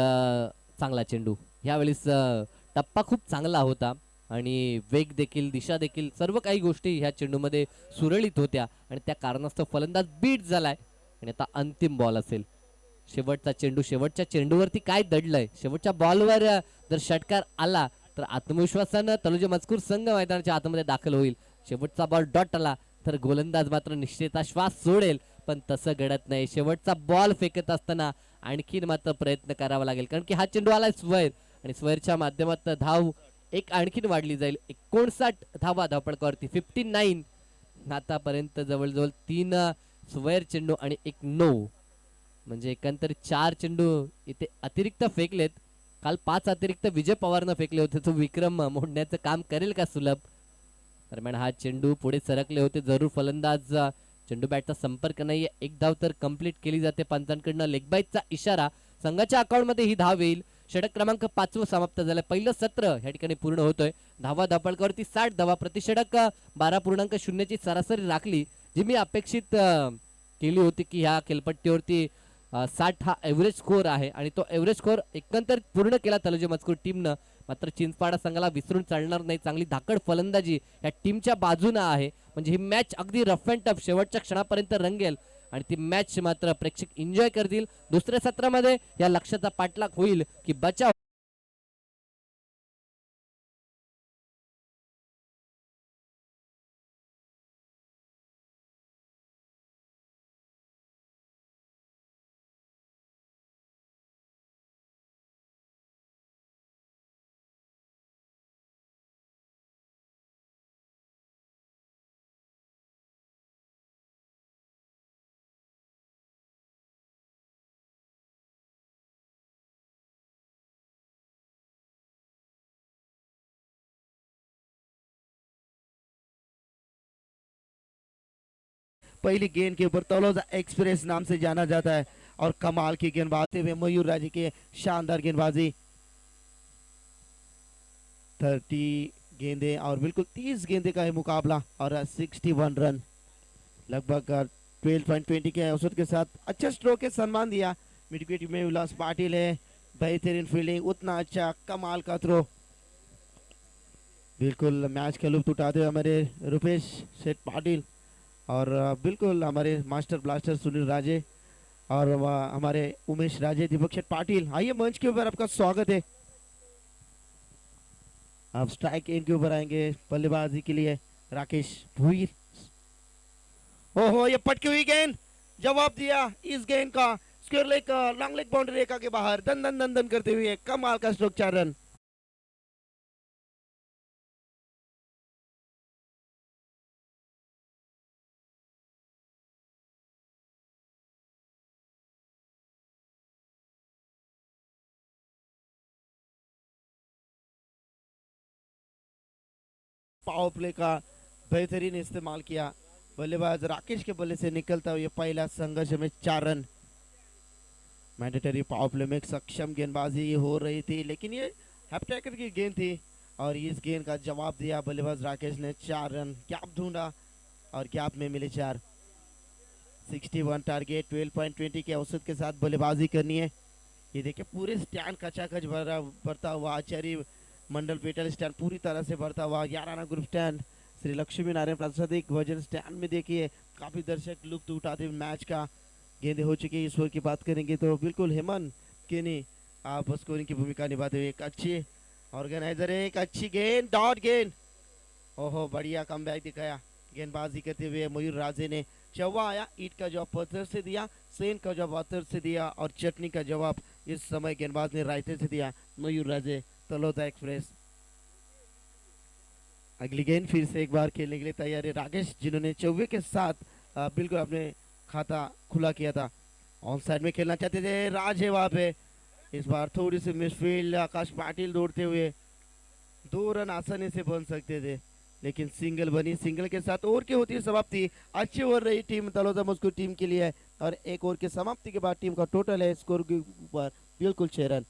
चांगला चेंडू. यावेळेस टप्पा खूप चांगला होता आणि वेग देखील, दिशा देखील, सर्व काही गोष्टी ह्या चेंडूमध्ये सुरळीत होत्या आणि त्या कारणास्तव फलंदाज बीट झालाय. आणि आता अंतिम बॉल असेल. शेवटचा चेंडू, शेवटच्या चेंडूवरती काय दडलंय, शेवटच्या बॉलवर जर षटकार आला तर आत्मविश्वासानं तळोजा मजकूर संघ मैदानाच्या आतमध्ये दाखल होईल. शेवटचा बॉल डॉट आला तर गोलंदाज मात्र निश्चितता श्वास सोडेल, पण तसं घडत नाही. शेवटचा बॉल फेकत असताना आणखीन मात्र प्रयत्न करावा लागेल. कारण की हा चेंडू आलाय स्क्वेअर आणि स्क्वेअरच्या माध्यमातून धाव एक आणखीन वाढली जाईल. 59 धावा धावपळकावरती, 59. आतापर्यंत जवळजवळ 3 स्क्वेअर चेंडू आणि 1 नो, म्हणजे एकंदरीत 4 चेंडू इथे अतिरिक्त फेकलेत. काल 5 अतिरिक्त विजय पवारनं फेकले होते. तो विक्रम मोडण्याचं काम करेल का सुलभ. दरम्यान हा चेंडू पुढे सरकले होते जरूर फलंदाज. चेंडू बॅटचा संपर्क नाही. एक धाव तर कंप्लीट केली जाते पंचांकडनं. लेगबाईचा इशारा, संघाच्या अकाउंटमध्ये ही धाव येईल. षटक क्रमांक 5 समाप्त झालं. पहिलं सत्र या ठिकाणी पूर्ण होतोय. धावा धावपळकावरती 60 धावा, प्रतिषटक 12.0 ची सरासरी राखली, जी मी अपेक्षित केली होती की ह्या खेळपट्टीवरती 60 हा एव्हरेज स्कोर आहे आणि तो एव्हरेज स्कोर एकंदरीत पूर्ण केला तळोजा मजकूर टीमनं. मात्र चिंचपाडा संघाला विसरून चालणार नाही. चांगली धाकड फलंदाजी या टीमच्या बाजूनं आहे. म्हणजे ही मॅच अगदी रफ अँड टफ शेवटच्या क्षणापर्यंत रंगेल आणि ती मॅच मात्र प्रेक्षक एन्जॉय करतील. दुसऱ्या सत्रामध्ये या लक्ष्याचा पाठलाग होईल की बचाव पहली गेंद के ऊपर तलोजा एक्सप्रेस नाम से जाना जाता है और कमाल की गेंदबाजी हुए मयूर राजे की शानदार गेंदबाजी। 30 गेंदे और बिल्कुल 30 गेंदे का है मुकाबला और 61 रन लगभग 12.20 के औसत के साथ अच्छा स्ट्रोक के सम्मान दिया। मिड विकेट में उल्लास पाटिल है, बेहतरीन फील्डिंग, उतना अच्छा कमाल का थ्रो, बिल्कुल मैच का लुत्फ उठाते हुए हमारे रुपेश सेठ पाटिल और बिल्कुल हमारे मास्टर ब्लास्टर सुनील राजे और हमारे उमेश राजे, दीपक शेठ पाटिल, आइए मंच के ऊपर आपका स्वागत है। आप स्ट्राइक एंड के ऊपर आएंगे बल्लेबाजी के लिए राकेश भुईर। ओहो ये पटकी हुई गेंद, जवाब दिया इस गेंद का, square leg long leg boundary रेखा के बाहर दन दन दन दन करते हुए कमाल का स्ट्रोक, 4 रन। पावर प्ले का बेहतरीन इस्तेमाल किया, बल्लेबाज राकेश के बल्ले से निकलता हुआ पहला संघर्ष में 4 रन। मैंडेटरी पावर प्ले में सक्षम गेंदबाजी हो रही थी लेकिन ये हैप्टेकर की गेंद थी और इस गेंद का जवाब दिया बल्लेबाज राकेश ने, 4 रन, गैप ढूंढा और गैप में मिले 4। 61 टारगेट, 12.20 के औसत के साथ बल्लेबाजी करनी है। ये देखिए पूरे स्टैंड कचाकच भरता हुआ, आचार्य मंडल पेटल स्टैंड पूरी तरह से भरता हुआ, 11 ग्रुप स्टैंड, श्री लक्ष्मी नारायण प्रासादिक भजन स्टैंड में देखिए काफी दर्शक लुत्फ उठाते हुए मैच का। गेंदे हो चुकी है, इस ओवर की बात करेंगे तो बिल्कुल हेमंत केनी आप स्कोरिंग की भूमिका निभाते हुए एक अच्छी ऑर्गेनाइजर है, एक अच्छी गेंद, डॉट गेंद, ओहो बढ़िया कमबैक दिखाया गेंदबाजी करते हुए मयूर राजे ने। चौवा आया, ईट का जवाब पत्थर से दिया, सेन का जवाब पत्थर से दिया और चटनी का जवाब इस समय गेंदबाज ने रायते से दिया। मयूर राजे तलोजा एक्सप्रेस। अगली गेंद फिर से एक बार खेलने के लिए तैयार है राकेश, जिन्होंने चौवे के साथ बिल्कुल अपने खाता खुला किया था। ऑन साइड में खेलना चाहते थे, राज है वहां पे, इस बार थोड़ी सी मिसफील्ड, आकाश पाटिल दौड़ते हुए 2 रन आसानी से बन सकते थे लेकिन सिंगल बनी, सिंगल के साथ ओवर की होती है समाप्ति। अच्छी ओवर रही टीम तलोजा मस्को टीम के लिए और एक ओवर की समाप्ति के बाद टीम का टोटल है स्कोर के ऊपर बिल्कुल 6 रन।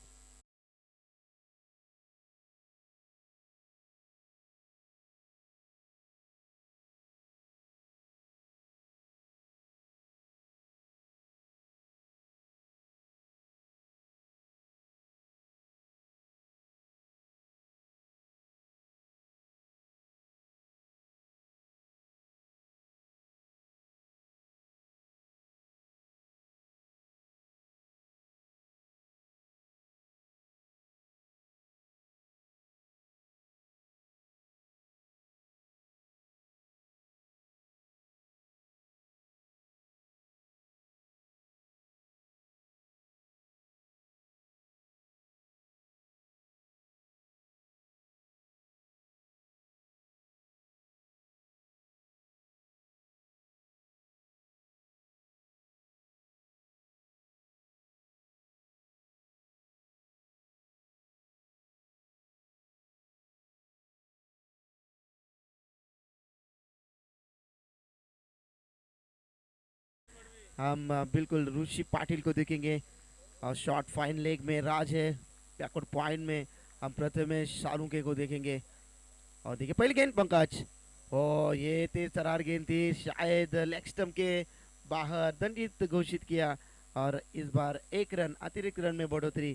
हम बिल्कुल ऋषि पाटिल को देखेंगे और शॉर्ट फाइन लेग में राज है, बैकवर्ड पॉइंट में हम प्रथमेश सालुंके को देखेंगे। और देखिए पहली गेंद पंकज, ओ ये तेज तरार गेंद थी, शायद लेग स्टंप के बाहर दंडित घोषित किया और इस बार 1 रन अतिरिक्त रन में बढ़ोतरी।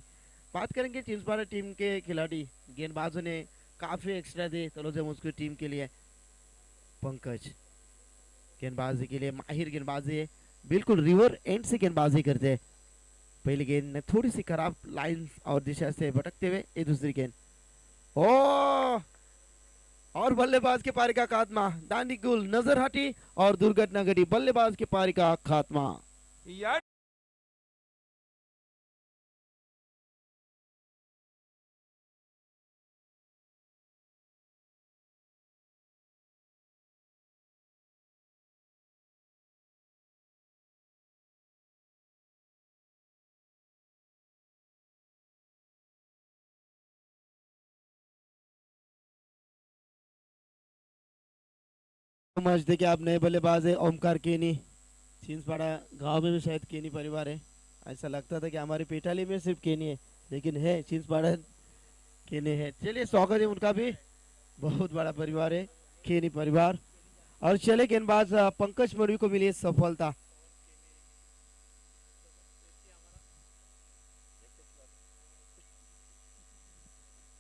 बात करेंगे चिंसपाड़ा टीम के खिलाड़ी, गेंदबाजों ने काफी एक्स्ट्रा दे तलोजा मुस्को टीम के लिए। पंकज गेंदबाजी के लिए माहिर गेंदबाजी है, बिल्कुल रिवर एंड से गेंदबाजी करते हैं। पहली गेंद ने थोड़ी सी खराब लाइन और दिशा से भटकते हुए ये दूसरी गेंद, ओ और बल्लेबाज के पारी का खात्मा, दांडी गुल नजर हटी और दुर्घटना घटी, बल्लेबाज के पारी का खात्मा। मैच देखे आप नए बल्लेबाज है ओमकार केनी, छिंदवाड़ा गांव में भी शायद केनी परिवार है। ऐसा लगता था कि हमारे पेटाली में सिर्फ केनी है, लेकिन है छिंदवाड़ा केनी है। चलिए स्वागत है उनका भी, बहुत बड़ा परिवार है केनी परिवार। और चले गेंदबाज पंकज मरवी को मिली सफलता।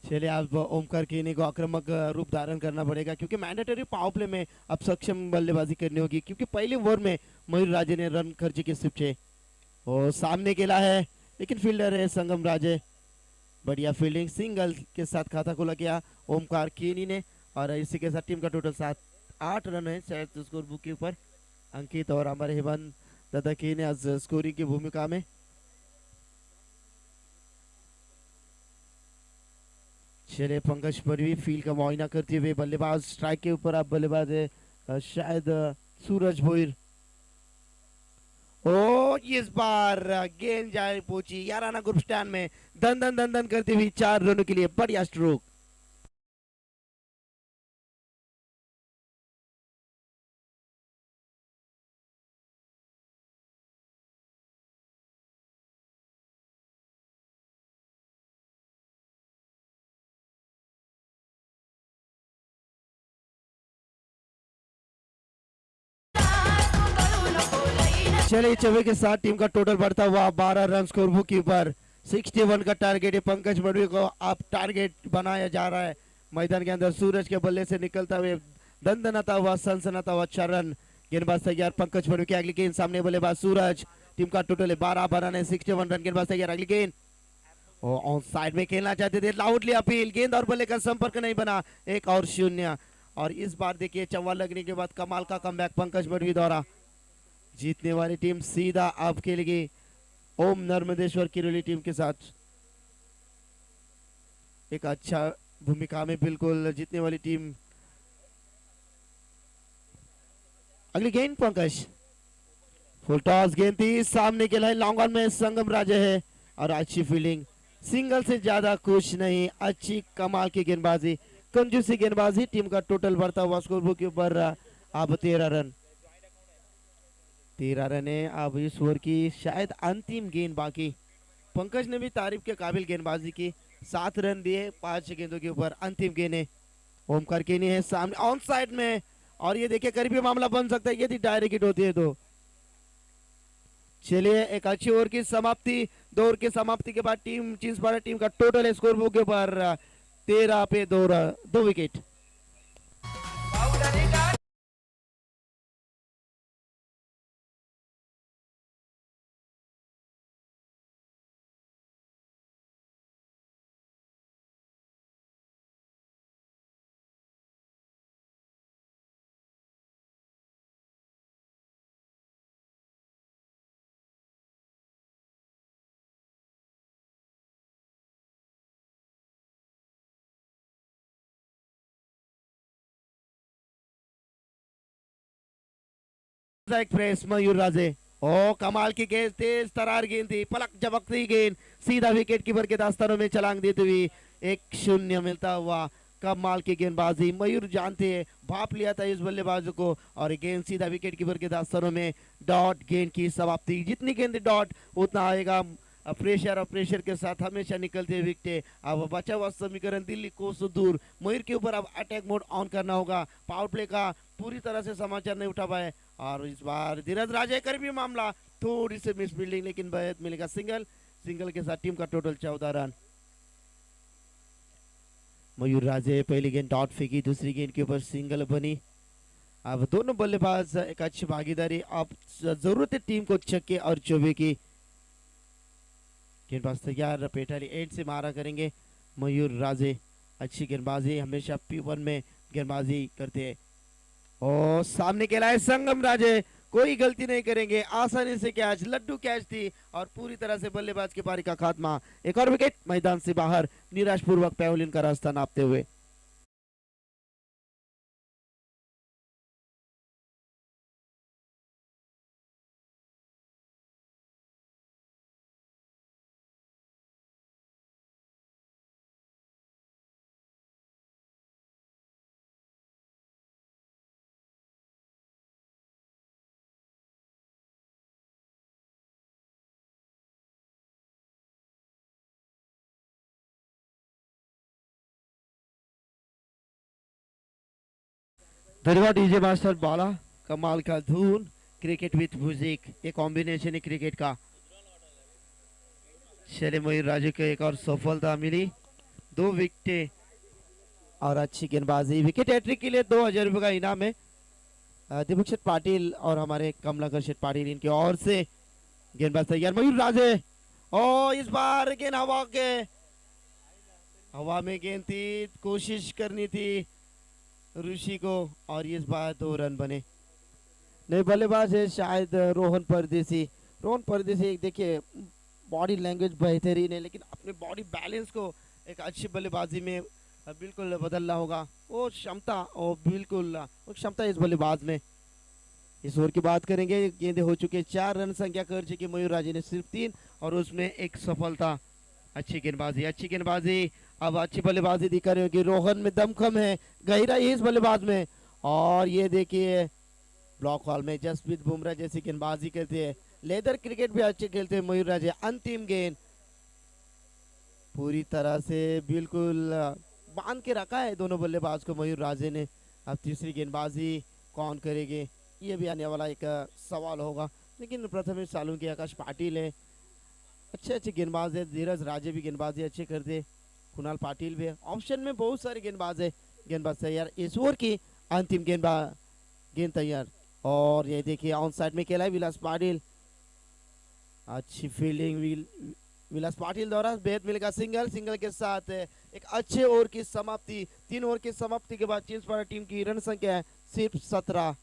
चलिए अब ओमकार केनी को आक्रामक रूप धारण करना पड़ेगा, क्योंकि मैंडेटरी पावर प्ले में अब सक्षम बल्लेबाजी करनी होगी, क्योंकि पहले ओवर में मयूर राजे ने रन खर्च के सिर्फ 6 और सामने खेला है, लेकिन फील्डर है संगम राजे। बढ़िया फील्डिंग, सिंगल के साथ खाता खोला गया ओमकार केनी ने। और इसी के साथ टीम का टोटल 7-8 रन है शायद स्कोर बुक के ऊपर। अंकित और हमारे हेमंत दादा केनी आज स्कोरिंग की भूमिका में। चले पंकज मरवी फील्ड का मुआयना करते हुए, बल्लेबाज स्ट्राइक के ऊपर। अब बल्लेबाज है शायद सूरज भोईर। ओ इस बार गेंद जाए पहुंची याराना ग्रुप स्टैंड में, दन दन दन दन करती हुई 4 रनों के लिए बढ़िया स्ट्रोक। चले चौबे के साथ टीम का टोटल बढ़ता हुआ 12 रन स्कोर बुक के ऊपर। 61 का टारगेट है पंकज मरवी को, अब टारगेट बनाया जा रहा है मैदान के अंदर। सूरज के बल्ले से निकलता हुए दंदनाता हुआ सनसनाता हुआ 4 रन। गेंदबाज तैयार पंकज मरवी की अगली गेंद, सामने बल्लेबाज सूरज। टीम का टोटल है 12 रन है, 61 रन। गेंदबाज तैयार, अगली गेंद ऑन साइड में खेलना चाहते थे, लाउडली अपील, गेंद और बल्ले का संपर्क नहीं बना, 1 और 0। और इस बार देखिए चौवा लगने के बाद कमाल का कमबैक पंकज मरवी द्वारा। जीतने वाली टीम सीधा अब खेलेगी ओम नर्मदेश्वर किरोली टीम के साथ। एक अच्छा भूमिका में बिल्कुल जीतने वाली टीम। अगली गेंद पंकज, फुल टॉस गेंद थी, सामने के लिए लॉन्ग ऑन में संगम राजे है। और अच्छी फील्डिंग, सिंगल से ज्यादा कुछ नहीं, अच्छी कमाल की गेंदबाजी, कंजूसी गेंदबाजी। टीम का टोटल बढ़ता हुआ स्कोर बुक के ऊपर अब 13 रन। 13 रन है। अब इस ओवर की शायद अंतिम गेंद बाकी। पंकज ने भी तारीफ के काबिल गेंदबाजी की, 7 रन दिए 5 गेंदों के ऊपर। अंतिम गेंद है, ओमकार केनी है सामने ऑन साइड में। और ये देखिए करीबी मामला बन सकता है यदि डायरेक्ट हिट होती है तो। चलिए एक अच्छी ओवर की समाप्ति। 2 ओवर की समाप्ति के बाद टीम छिंदवाड़ा टीम का टोटल स्कोर बुक के ऊपर 13 पे 2 विकेट। एक्सप्रेस मयूर राजे, ओ कमाल की गेंद, तेज तरार गेंद थी, पलक झपकती गेंद, सीधा विकेट कीपर के दास्तानों में छलांग देती हुई 1-0 मिलता हुआ। कमाल की गेंदबाजी, मयूर जानते हैं, भाप लिया था इस बल्लेबाज को और गेंद सीधा विकेट कीपर के दास्तानों में। डॉट गेंद की समाप्ति, जितनी गेंद डॉट उतना आएगा प्रेशर, और प्रेशर के साथ हमेशा निकलते विकेट। अब बचा हुआ समीकरण दिल्ली कोस दूर। मयूर के ऊपर अब अटैक मोड ऑन करना होगा, पावर प्ले का पूरी तरह से समाचार नहीं उठा पाए। और इस बार धीरज राजे करीबी मामला, थोड़ी सी मिस फील्डिंग, लेकिन बेहद मिलेगा सिंगल। सिंगल के साथ टीम का टोटल 14 रन। मयूर राजे पहली गेंद डॉट फेंकी, दूसरी गेंद के ऊपर सिंगल बनी। अब दोनों बल्लेबाज एक अच्छी भागीदारी, अब जरूरत है टीम को छक्के और चौबे की। गेंदबाज तैयार, पेटाली एंड से मारा करेंगे मयूर राजे। अच्छी गेंदबाजी, हमेशा P1 में गेंदबाजी करते हैं। और सामने खेला है संगम राजे, कोई गलती नहीं करेंगे, आसानी से कैच, लड्डू कैच थी और पूरी तरह से बल्लेबाज की पारी का खात्मा। एक और विकेट, मैदान से बाहर निराशपूर्वक पेवलिन का रास्ता नापते हुए। धन्यवाद डीजे मास्टर बाला। कमाल का धुन, क्रिकेट विथ म्यूजिक, ये कॉम्बिनेशन है क्रिकेट का। चले मयूर राजे को एक और सफलता मिली, 2 विकेटें और अच्छी गेंदबाजी। विकेट हैट्रिक के लिए 2000 रुपये का इनाम है। दीपक पाटिल और हमारे कमलाकर शेठ पाटिल इनकी ओर से। गेंदबाज तैयार मयूर राजे, और इस बार गेंद हवा में गेंद थी, कोशिश करनी थी ऋषि को, और इस बार 2 रन बने। नए बल्लेबाज है शायद रोहन परदेसी। रोहन परदेसी देखिए बॉडी लैंग्वेज बेहतरीन है, लेकिन अपने बॉडी बैलेंस को एक अच्छी बल्लेबाजी में बिल्कुल बदलना होगा। वो क्षमता, और बिल्कुल वो क्षमता इस बल्लेबाज में। इस ओवर की बात करेंगे, गेंदे हो चुके 4 रन संख्या कर चुकी मयूर राजे ने सिर्फ 3, और उसमें एक सफलता। अच्छी गेंदबाजी। अब अच्छी बल्लेबाजी दिखा रहे हो कि रोहन में दम कम है, गहराई इस बल्लेबाज में। और ये देखिए ब्लॉक हॉल में जसप्रीत बुमराह जैसी गेंदबाजी करते हैं। लेदर क्रिकेट भी अच्छे खेलते हैं मयूर राजे। अंतिम गेंद पूरी तरह से बिल्कुल बांध के रखा है दोनों बल्लेबाज को मयूर राजे ने। अब तीसरी गेंदबाजी कौन करेंगे, ये भी आने वाला एक सवाल होगा। लेकिन प्रथम सालों के आकाश पाटिल है, अच्छे गेंदबाज है। धीरज राजे भी गेंदबाजी अच्छे करते। कुणाल पाटिल भी है। ऑप्शन में बहुत सारे गेंदबाज है। गेंदबाज तैयार, इस ओवर की अंतिम गेंद तैयार। और ये देखिए ऑन साइड में खेला है विलास पाटिल। अच्छी फील्डिंग विलास पाटिल द्वारा। बेहद मिलेगा सिंगल के साथ एक अच्छे ओवर की समाप्ति। 3 ओवर की समाप्ति के बाद चिंचपाड़ा टीम की रन संख्या है सिर्फ 17।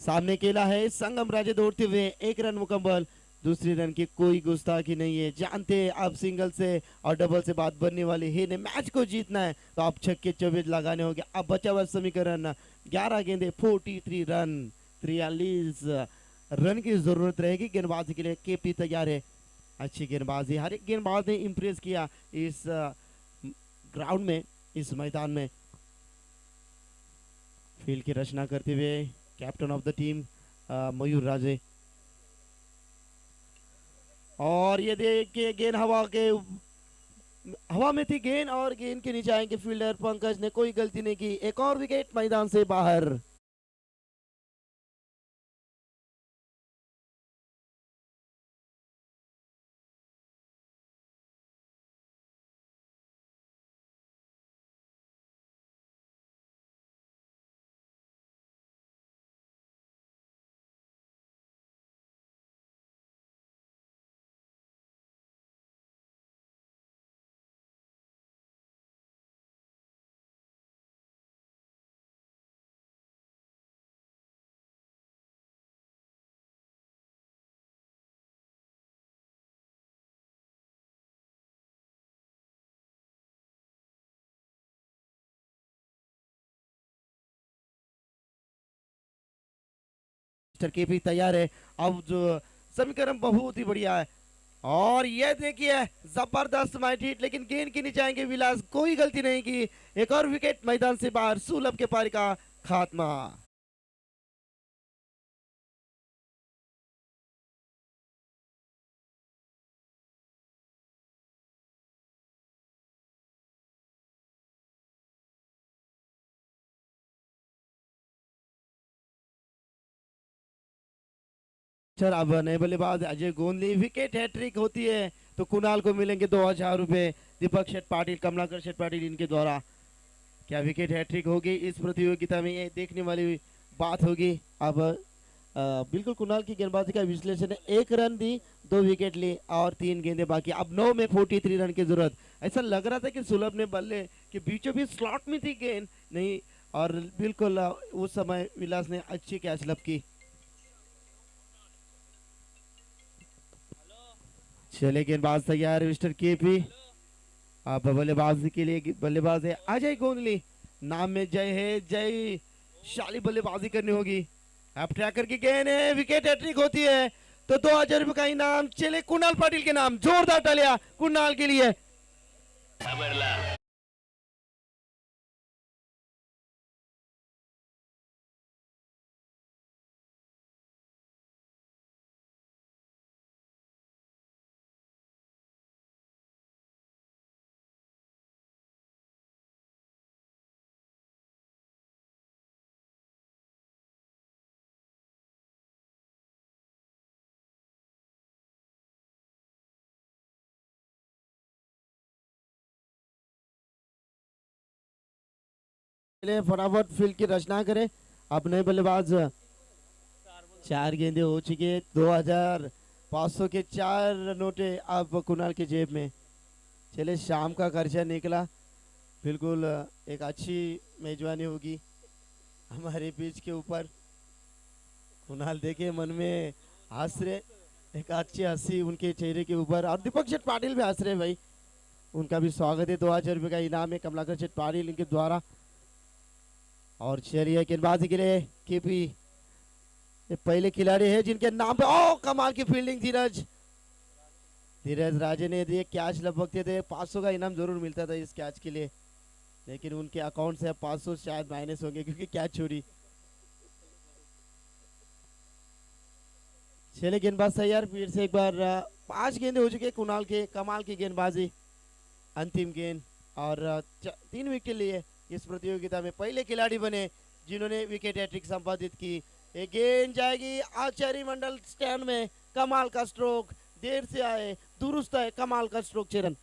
सामने खेला है संगम राजे दौड़ते हुए, 1 रन मुकम्मल। दूसरी रन की कोई गुस्ताखी नहीं है। जानते हैं अब सिंगल से और डबल से बात बनने वाली है। ने मैच को जीतना है तो अब छक्के 24 लगाने होंगे। अब बचा हुआ समीकरण 11 गेंदे 43 रन, 43 रन की जरूरत रहेगी गेंदबाजी के लिए। केपी तैयार है, अच्छी गेंदबाजी। हर एक गेंदबाज ने इम्प्रेस किया इस ग्राउंड में, इस मैदान में। फील्ड की रचना करते हुए captain of the team Mayur राजे। और ये देखिए गेंद हवा के हवा में थी गेंद और गेंद के नीचे आएंगे फील्डर पंकज ने कोई गलती नहीं की, एक और विकेट मैदान से बाहर। मिस्टर केपी तैयार है। अब जो समीकरण बहुत ही बढ़िया है और ये देखिए जबरदस्त माइट हिट, लेकिन गेंद के नीचे आएंगे विलास, कोई गलती नहीं की, एक और विकेट मैदान से बाहर। सुलभ के पारी का खात्मा। सर अब नए बल्लेबाज अजय गोंदली, विकेट हैट्रिक होती है तो कुणाल को मिलेंगे 2000 रुपए। दीपक शेठ पाटिल, कमलाकर शेठ पाटिल इनके द्वारा। क्या विकेट हैट्रिक होगी इस प्रतियोगिता में, ये देखने वाली बात होगी। अब बिल्कुल कुणाल की गेंदबाजी का विश्लेषण है, 1 रन दी, 2 विकेट ली और 3 गेंदें बाकी। अब 9 में 43 रन की जरूरत। ऐसा लग रहा था कि सुलभ ने बल्ले के बीचों बीच स्लॉट में थी गेंद नहीं, और बिल्कुल उस समय विलास ने अच्छी कैच लब की। चले गेंदबाज तैयार है मिस्टर केपी। अब बल्लेबाजी के लिए बल्लेबाज है अजय गोंदली, नाम में जय है, जय शाली बल्लेबाजी करनी होगी। अब ट्रैकर की गेंद है, विकेट हैट्रिक होती है तो 2000 रुपए का इनाम चले कुणाल पाटिल के नाम। जोरदार तालियां कुणाल के लिए। चले फटाफट फील्ड की रचना करें। अपने बल्लेबाज 4 गेंदे हो चुकी है, 2500 के 4 नोटे अब कुणाल के जेब में। चले शाम का खर्चा निकला, बिल्कुल एक अच्छी मेजबानी होगी हमारे बीच के ऊपर। कुणाल देखे मन में हंस रहे, एक अच्छी हंसी उनके चेहरे के ऊपर, और दीपक शेठ पाटिल भी हंस रहे भाई, उनका भी स्वागत है। 2000 रुपये का इनाम है कमलाकर शेठ पाटिल इनके द्वारा। और चलिए गेंदबाजी के लिए केपी, ये पहले खिलाड़ी है जिनके नाम पे ओ कमाल की फील्डिंग धीरज, धीरज राजे ने दिए कैच लगभग थे। 500 का इनाम जरूर मिलता था इस कैच के लिए, लेकिन उनके अकाउंट से 500 शायद माइनस होंगे क्योंकि कैच छोड़ी। चले गेंदबाज तैयार, फिर से एक बार 5 गेंदे हो चुके कुणाल के, कमाल की गेंदबाजी, अंतिम गेंद और 3 विकेट लिए। इस प्रतियोगिता में पहले खिलाड़ी बने जिन्होंने विकेट हैट्रिक संपादित की। एक गेंद जाएगी आचार्य मंडल स्टैंड में, कमाल का स्ट्रोक, देर से आए दुरुस्त है, कमाल का स्ट्रोक 6 रन।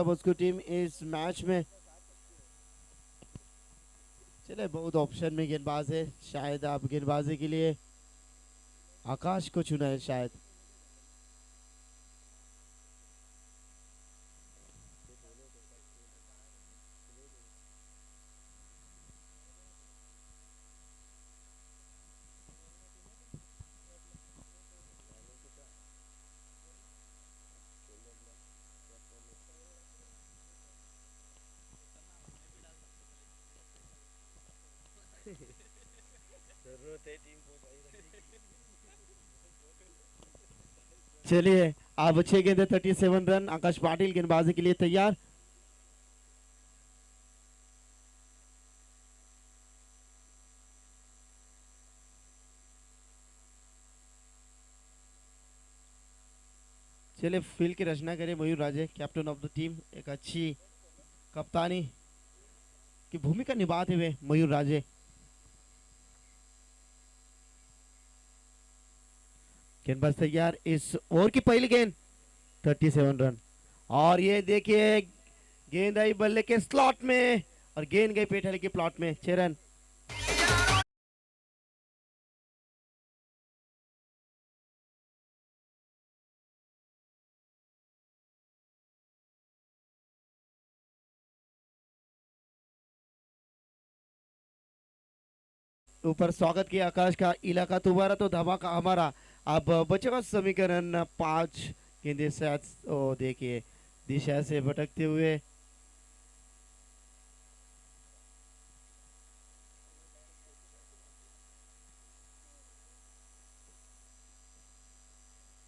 उसकी टीम इस मैच में, चले बहुत ऑप्शन में गेंदबाज है, शायद आप गेंदबाजी के लिए आकाश को चुना है शायद। चलिए अब 6 गेंदे 37 रन। आकाश पाटिल गेंदबाजी के लिए तैयार। चलिए फील्ड की रचना करें मयूर राजे, कैप्टन ऑफ द टीम। एक अच्छी कप्तानी की भूमिका निभाते हुए मयूर राजे। गेंदबाज तैयार। इस ओवर की पहली गेंद 37 रन। और ये देखिए गेंद आई बल्ले के स्लॉट में और गेंद गई पेटहले के प्लॉट में। 6 रन। ऊपर स्वागत किया आकाश का। इलाका तुम्हारा तो धमाका हमारा। अब बचेगा समीकरण 5 गेंदे से। ओ देखिए दिशा से भटकते हुए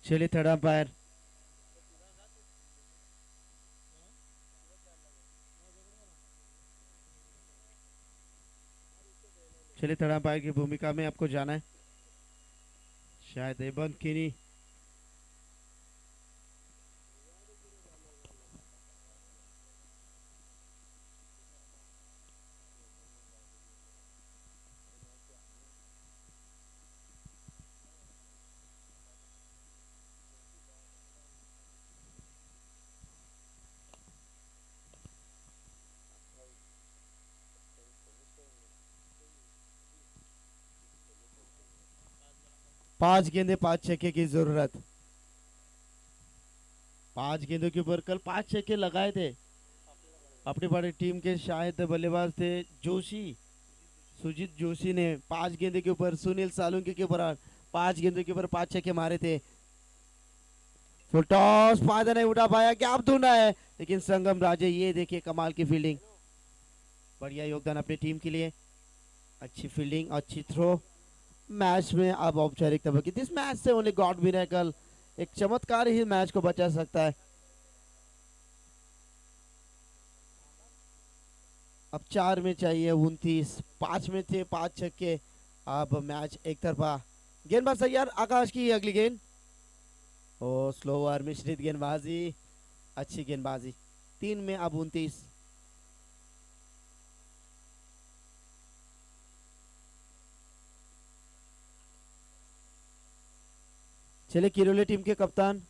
चलिए थर्ड अंपायर। चलिए थर्ड अंपायर की भूमिका में आपको जाना है। शायद एबन किनी। पांच गेंदे 5 छक्के की जरूरत। 5 गेंदों के ऊपर कल 5 छक्के लगाए थे अपनी बड़ी टीम के शायद बल्लेबाज थे जोशी, सुजीत जोशी ने 5 गेंदे के ऊपर सुनील सालुंके के ऊपर 5 गेंदों के ऊपर 5 छक्के मारे थे। फुल टॉस, फायदा नहीं उठा पाया। क्या आप ढूंढा है लेकिन संगम राजे। ये देखिए कमाल की फील्डिंग, बढ़िया योगदान अपनी टीम के लिए। अच्छी फील्डिंग, अच्छी थ्रो। मैच में अब औपचारिक तबके। दिस मैच से ओनली गॉड मिरेकल, एक चमत्कार ही मैच को बचा सकता है। अब 4 में चाहिए 29, 5 में थे 5 छक्के। अब मैच एक तरफा। गेंदबाज तैयार। आकाश की अगली गेंद। ओ स्लोअर मिश्रित गेंदबाजी, अच्छी गेंदबाजी। 3 में अब 29। चले किरोली टीम के कप्तान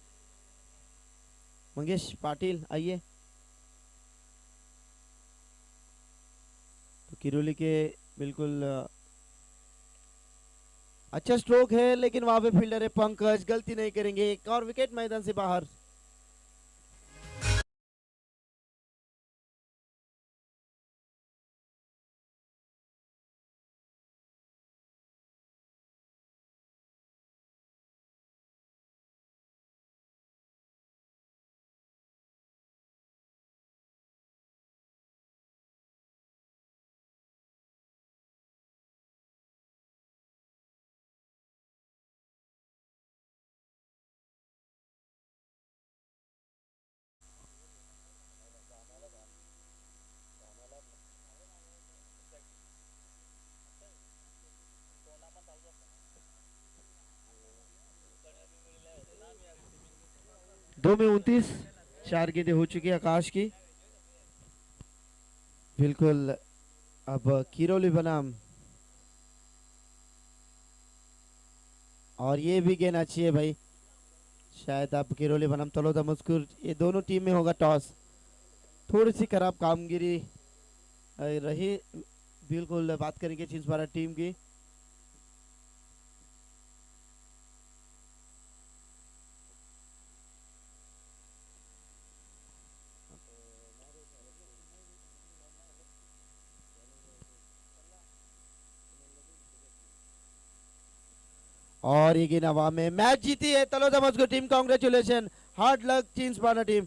मंगेश पाटिल आइए। तो किरोली के बिल्कुल अच्छा स्ट्रोक है लेकिन वहां पे फील्डर है पंकज, गलती नहीं करेंगे। एक और विकेट मैदान से बाहर। दो में 29, 4 गेंदें हो चुकी है आकाश की। बिल्कुल अब किरोली बनाम, और ये भी गेंद अच्छी है भाई। शायद अब किरोली बनाम तलोदा मस्कुर, ये दोनों टीम में होगा टॉस। थोड़ी सी खराब कामगिरी रही। बिल्कुल बात करेंगे चिंसपारा टीम की। और ये गेंद हवा में। मैच जीती है तलोदा मस्कुर टीम। कांग्रेचुलेशन, हार्ड लक चिंसपारा टीम।